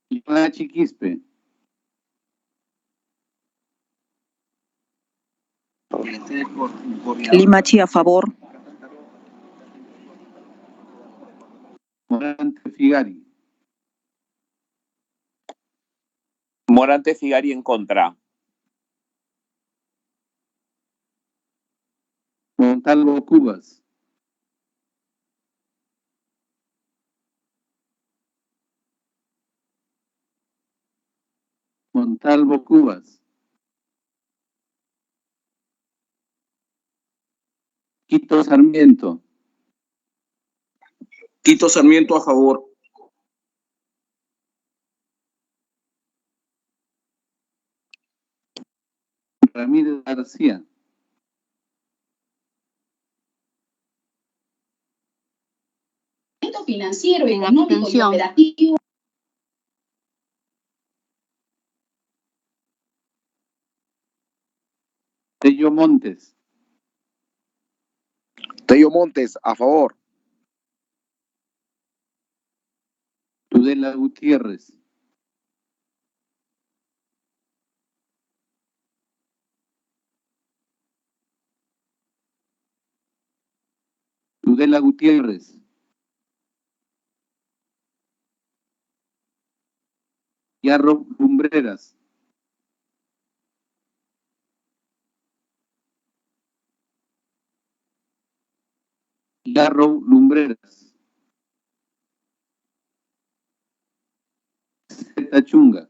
Limachi Quispe.
Limachi a favor.
Morante Figari.
Morante Figari en contra.
Montalvo Cubas. Montalvo Cubas. Quito Sarmiento.
Quito Sarmiento a favor.
Ramírez García.
Financiero, económico y operativo.
Tello Montes.
Tello Montes, a favor.
Tudela Gutiérrez. Tudela Gutiérrez. Yarro Lumbreras. Yarrow Lumbreras, Zeta Chunga,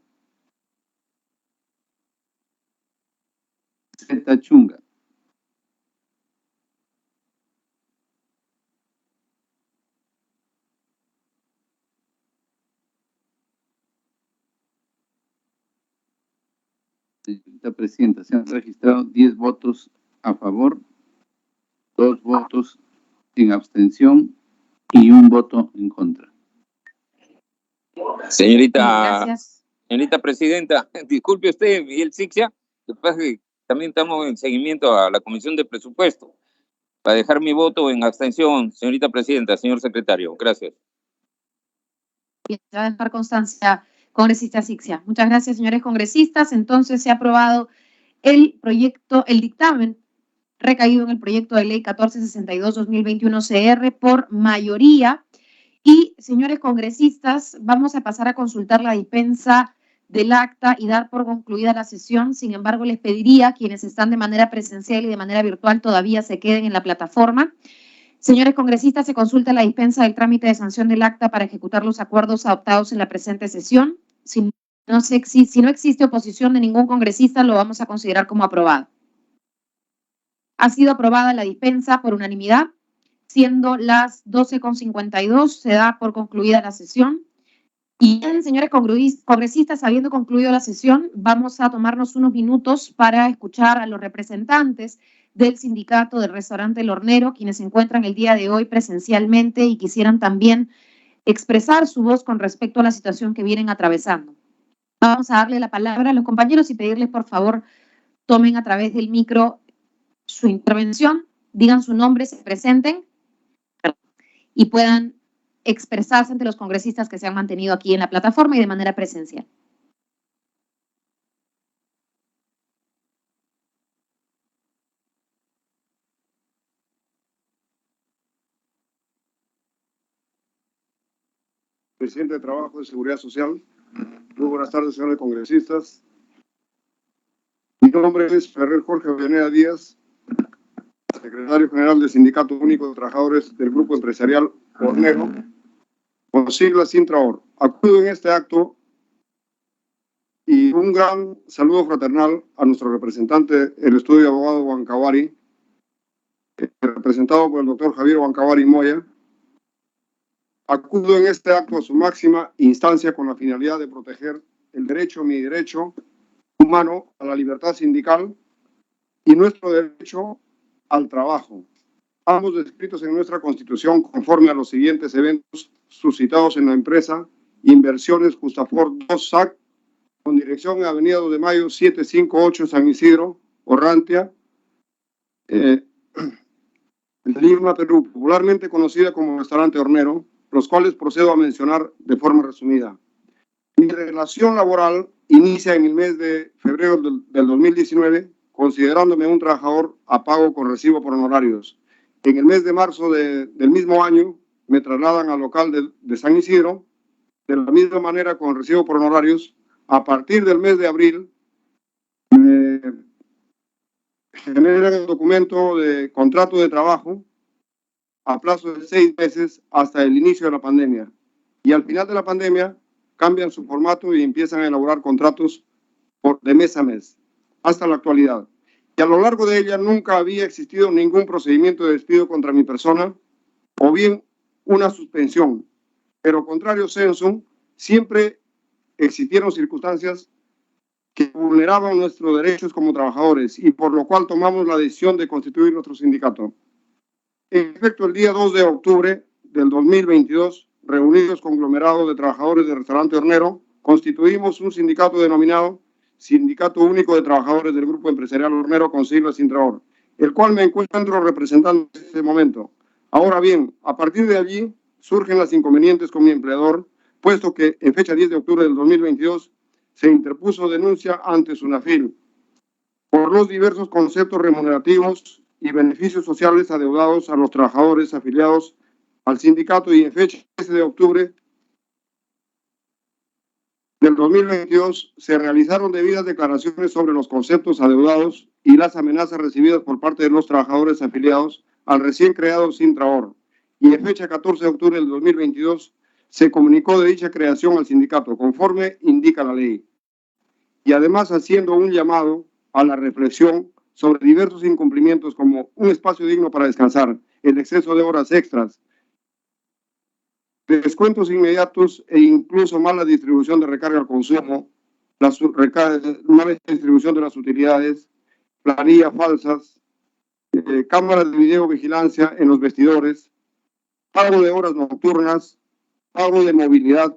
Zeta Chunga, señorita presidenta, se han registrado 10 votos a favor, 2 votos en abstención y 1 voto en contra.
Señorita
Presidenta,
disculpe usted, Miguel Sixia, lo que pasa es que también estamos en seguimiento a la Comisión de Presupuesto. Para dejar mi voto en abstención, señorita presidenta, señor secretario. Gracias.
Bien, se va a dejar constancia, congresista Sixia. Muchas gracias, señores congresistas. Entonces se ha aprobado el dictamen recaído en el proyecto de ley 1462-2021 CR por mayoría. Y, señores congresistas, vamos a pasar a consultar la dispensa del acta y dar por concluida la sesión. Sin embargo, les pediría a quienes están de manera presencial y de manera virtual todavía se queden en la plataforma. Señores congresistas, se consulta la dispensa del trámite de sanción del acta para ejecutar los acuerdos adoptados en la presente sesión. Si no existe oposición de ningún congresista, lo vamos a considerar como aprobado. Ha sido aprobada la dispensa por unanimidad, siendo las 12:52, se da por concluida la sesión. Y bien, señores congresistas, habiendo concluido la sesión, vamos a tomarnos unos minutos para escuchar a los representantes del sindicato del restaurante El Hornero, quienes se encuentran el día de hoy presencialmente y quisieran también expresar su voz con respecto a la situación que vienen atravesando. Vamos a darle la palabra a los compañeros y pedirles, por favor, tomen a través del micro su intervención, digan su nombre, se presenten y puedan expresarse ante los congresistas que se han mantenido aquí en la plataforma y de manera presencial.
Presidente de Trabajo y Seguridad Social. Muy buenas tardes, señores congresistas. Mi nombre es Ferrer Jorge Avellaneda Díaz, secretario general del Sindicato Único de Trabajadores del Grupo Empresarial Hornero, con siglas Sintraor. Acudo en este acto y un gran saludo fraternal a nuestro representante del estudio de abogado Huancavari, representado por el doctor Javier Huancavari Moya. Acudo en este acto a su máxima instancia con la finalidad de proteger el derecho, mi derecho humano a la libertad sindical y nuestro derecho al trabajo, ambos descritos en nuestra Constitución conforme a los siguientes eventos suscitados en la empresa Inversiones Justafor 2 SAC, con dirección en Avenida 2 de Mayo 758 San Isidro, Orrantia, Lima, Perú, popularmente conocida como Restaurante Hornero, los cuales procedo a mencionar de forma resumida. Mi relación laboral inicia en el mes de febrero del 2019, considerándome un trabajador a pago con recibo por honorarios. En el mes de marzo del mismo año, me trasladan al local de San Isidro, de la misma manera con recibo por honorarios. A partir del mes de abril, me generan el documento de contrato de trabajo a plazo de 6 meses hasta el inicio de la pandemia. Y al final de la pandemia cambian su formato y empiezan a elaborar contratos de mes a mes, hasta la actualidad. Y a lo largo de ella nunca había existido ningún procedimiento de despido contra mi persona o bien una suspensión. Pero contrario censo, siempre existieron circunstancias que vulneraban nuestros derechos como trabajadores y por lo cual tomamos la decisión de constituir nuestro sindicato. En efecto, el día 2 de octubre del 2022, reunidos conglomerados de trabajadores del Restaurante Hornero, constituimos un sindicato denominado Sindicato Único de Trabajadores del Grupo Empresarial Hornero con siglas Sintraor, el cual me encuentro representando en este momento. Ahora bien, a partir de allí surgen las inconvenientes con mi empleador, puesto que en fecha 10 de octubre del 2022 se interpuso denuncia ante SUNAFIL por los diversos conceptos remunerativos y beneficios sociales adeudados a los trabajadores afiliados al sindicato y en fecha 13 de octubre del 2022 se realizaron debidas declaraciones sobre los conceptos adeudados y las amenazas recibidas por parte de los trabajadores afiliados al recién creado Sintraor, y en fecha 14 de octubre del 2022 se comunicó de dicha creación al sindicato, conforme indica la ley. Y además haciendo un llamado a la reflexión sobre diversos incumplimientos como un espacio digno para descansar, el exceso de horas extras, descuentos inmediatos e incluso mala distribución de recarga al consumo, mala distribución de las utilidades, planillas falsas, cámaras de videovigilancia en los vestidores, pago de horas nocturnas, pago de movilidad,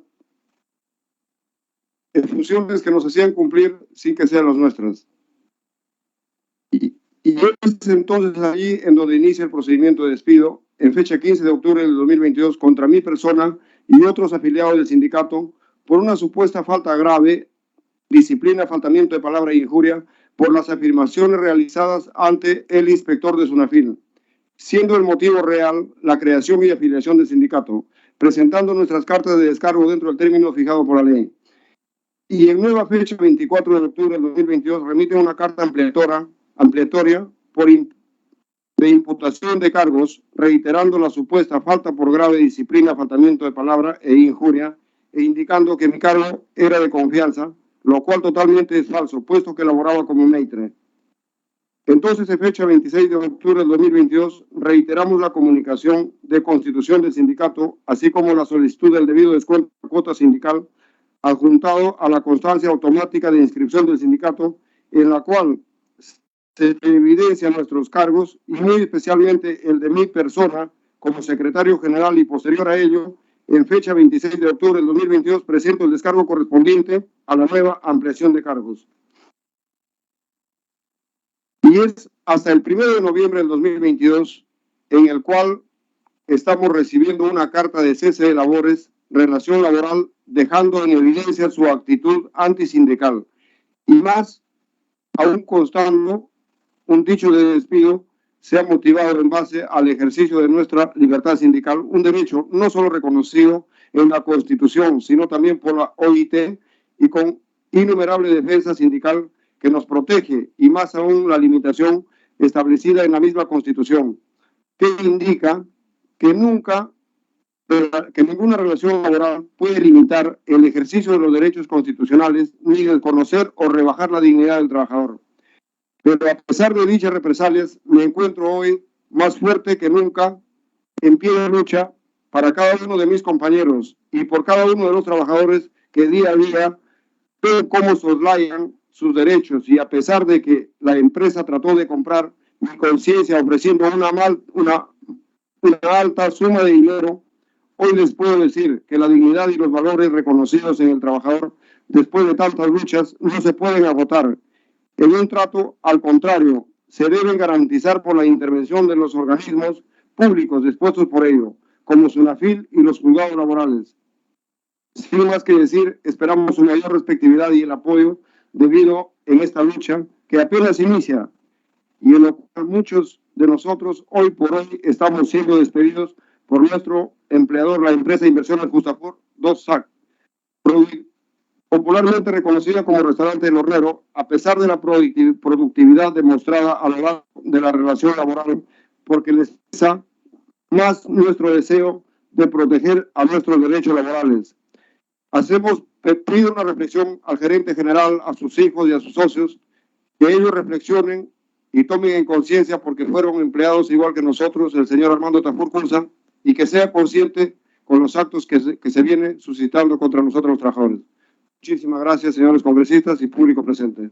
funciones que nos hacían cumplir sin que sean las nuestras. Y es entonces allí en donde inicia el procedimiento de despido, en fecha 15 de octubre del 2022, contra mi persona y otros afiliados del sindicato, por una supuesta falta grave, disciplina, faltamiento de palabra e injuria, por las afirmaciones realizadas ante el inspector de SUNAFIL, siendo el motivo real la creación y afiliación del sindicato, presentando nuestras cartas de descargo dentro del término fijado por la ley. Y en nueva fecha, 24 de octubre del 2022, remite una carta ampliatoria de imputación de cargos, reiterando la supuesta falta por grave disciplina, faltamiento de palabra e injuria, e indicando que mi cargo era de confianza, lo cual totalmente es falso, puesto que laboraba como maitre. Entonces, en fecha 26 de octubre del 2022, reiteramos la comunicación de constitución del sindicato, así como la solicitud del debido descuento de cuota sindical, adjuntado a la constancia automática de inscripción del sindicato, en la cual se evidencian nuestros cargos y muy especialmente el de mi persona como secretario general, y posterior a ello, en fecha 26 de octubre del 2022, presento el descargo correspondiente a la nueva ampliación de cargos. Y es hasta el 1 de noviembre del 2022 en el cual estamos recibiendo una carta de cese de labores, relación laboral, dejando en evidencia su actitud antisindical. Y más, aún constando un dicho de despido, sea motivado en base al ejercicio de nuestra libertad sindical, un derecho no solo reconocido en la Constitución, sino también por la OIT y con innumerable defensa sindical que nos protege, y más aún la limitación establecida en la misma Constitución, que indica que ninguna relación laboral puede limitar el ejercicio de los derechos constitucionales ni desconocer o rebajar la dignidad del trabajador. Pero a pesar de dichas represalias, me encuentro hoy más fuerte que nunca, en pie de lucha para cada uno de mis compañeros y por cada uno de los trabajadores que día a día ven cómo soslayan sus derechos, y a pesar de que la empresa trató de comprar mi conciencia ofreciendo una alta suma de dinero, hoy les puedo decir que la dignidad y los valores reconocidos en el trabajador después de tantas luchas no se pueden agotar. En un trato, al contrario, se deben garantizar por la intervención de los organismos públicos dispuestos por ello, como SUNAFIL y los juzgados laborales. Sin más que decir, esperamos su mayor respectividad y el apoyo debido en esta lucha que apenas inicia, y en lo cual muchos de nosotros hoy por hoy estamos siendo despedidos por nuestro empleador, la empresa de inversiones Justapor, 2SAC, popularmente reconocida como restaurante del hornero, a pesar de la productividad demostrada a lo largo de la relación laboral, porque les pesa más nuestro deseo de proteger a nuestros derechos laborales. Pido una reflexión al gerente general, a sus hijos y a sus socios, que ellos reflexionen y tomen en conciencia, porque fueron empleados igual que nosotros, el señor Armando Tafur Cursa, y que sea consciente con los actos que se vienen suscitando contra nosotros los trabajadores. Muchísimas gracias, señores congresistas y público presente.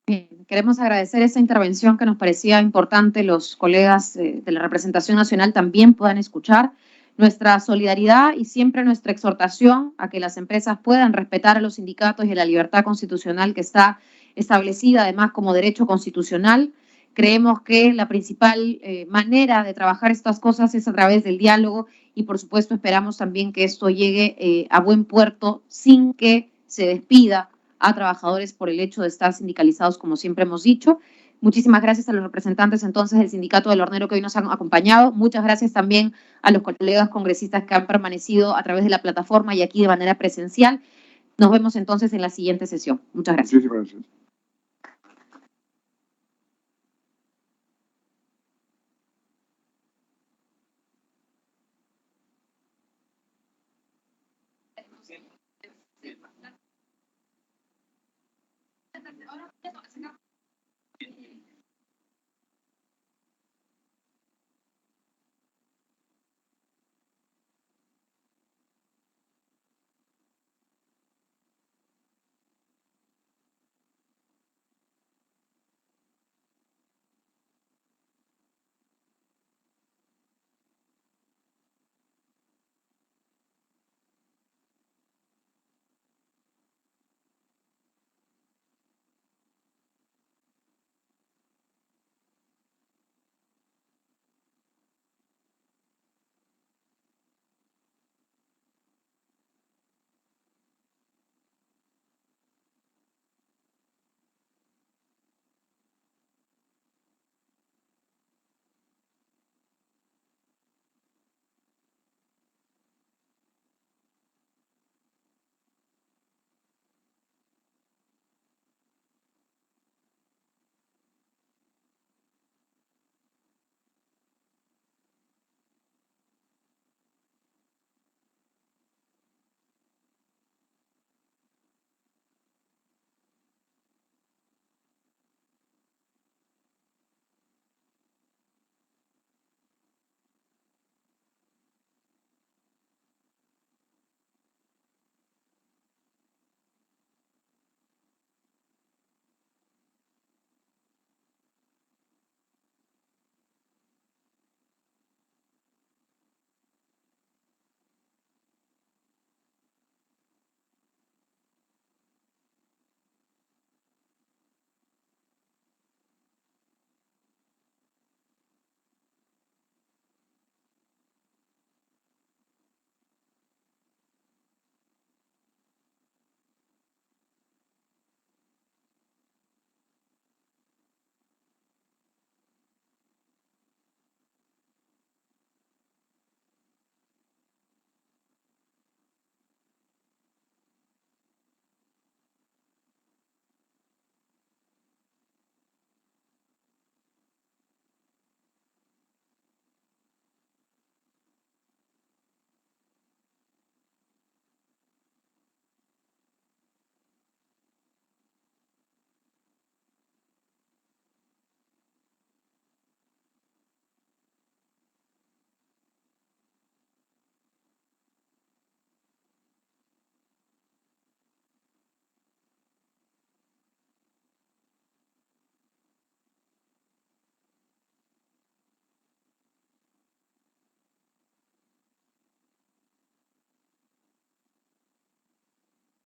Bien, queremos agradecer esa intervención que nos parecía importante. Los colegas de la representación nacional también puedan escuchar nuestra solidaridad y siempre nuestra exhortación a que las empresas puedan respetar a los sindicatos y a la libertad constitucional que está establecida además como derecho constitucional. Creemos que la principal manera de trabajar estas cosas es a través del diálogo, y por supuesto esperamos también que esto llegue a buen puerto sin que se despida a trabajadores por el hecho de estar sindicalizados, como siempre hemos dicho. Muchísimas gracias a los representantes entonces del Sindicato del Hornero que hoy nos han acompañado. Muchas gracias también a los colegas congresistas que han permanecido a través de la plataforma y aquí de manera presencial. Nos vemos entonces en la siguiente sesión. Muchas gracias.
Muchísimas gracias.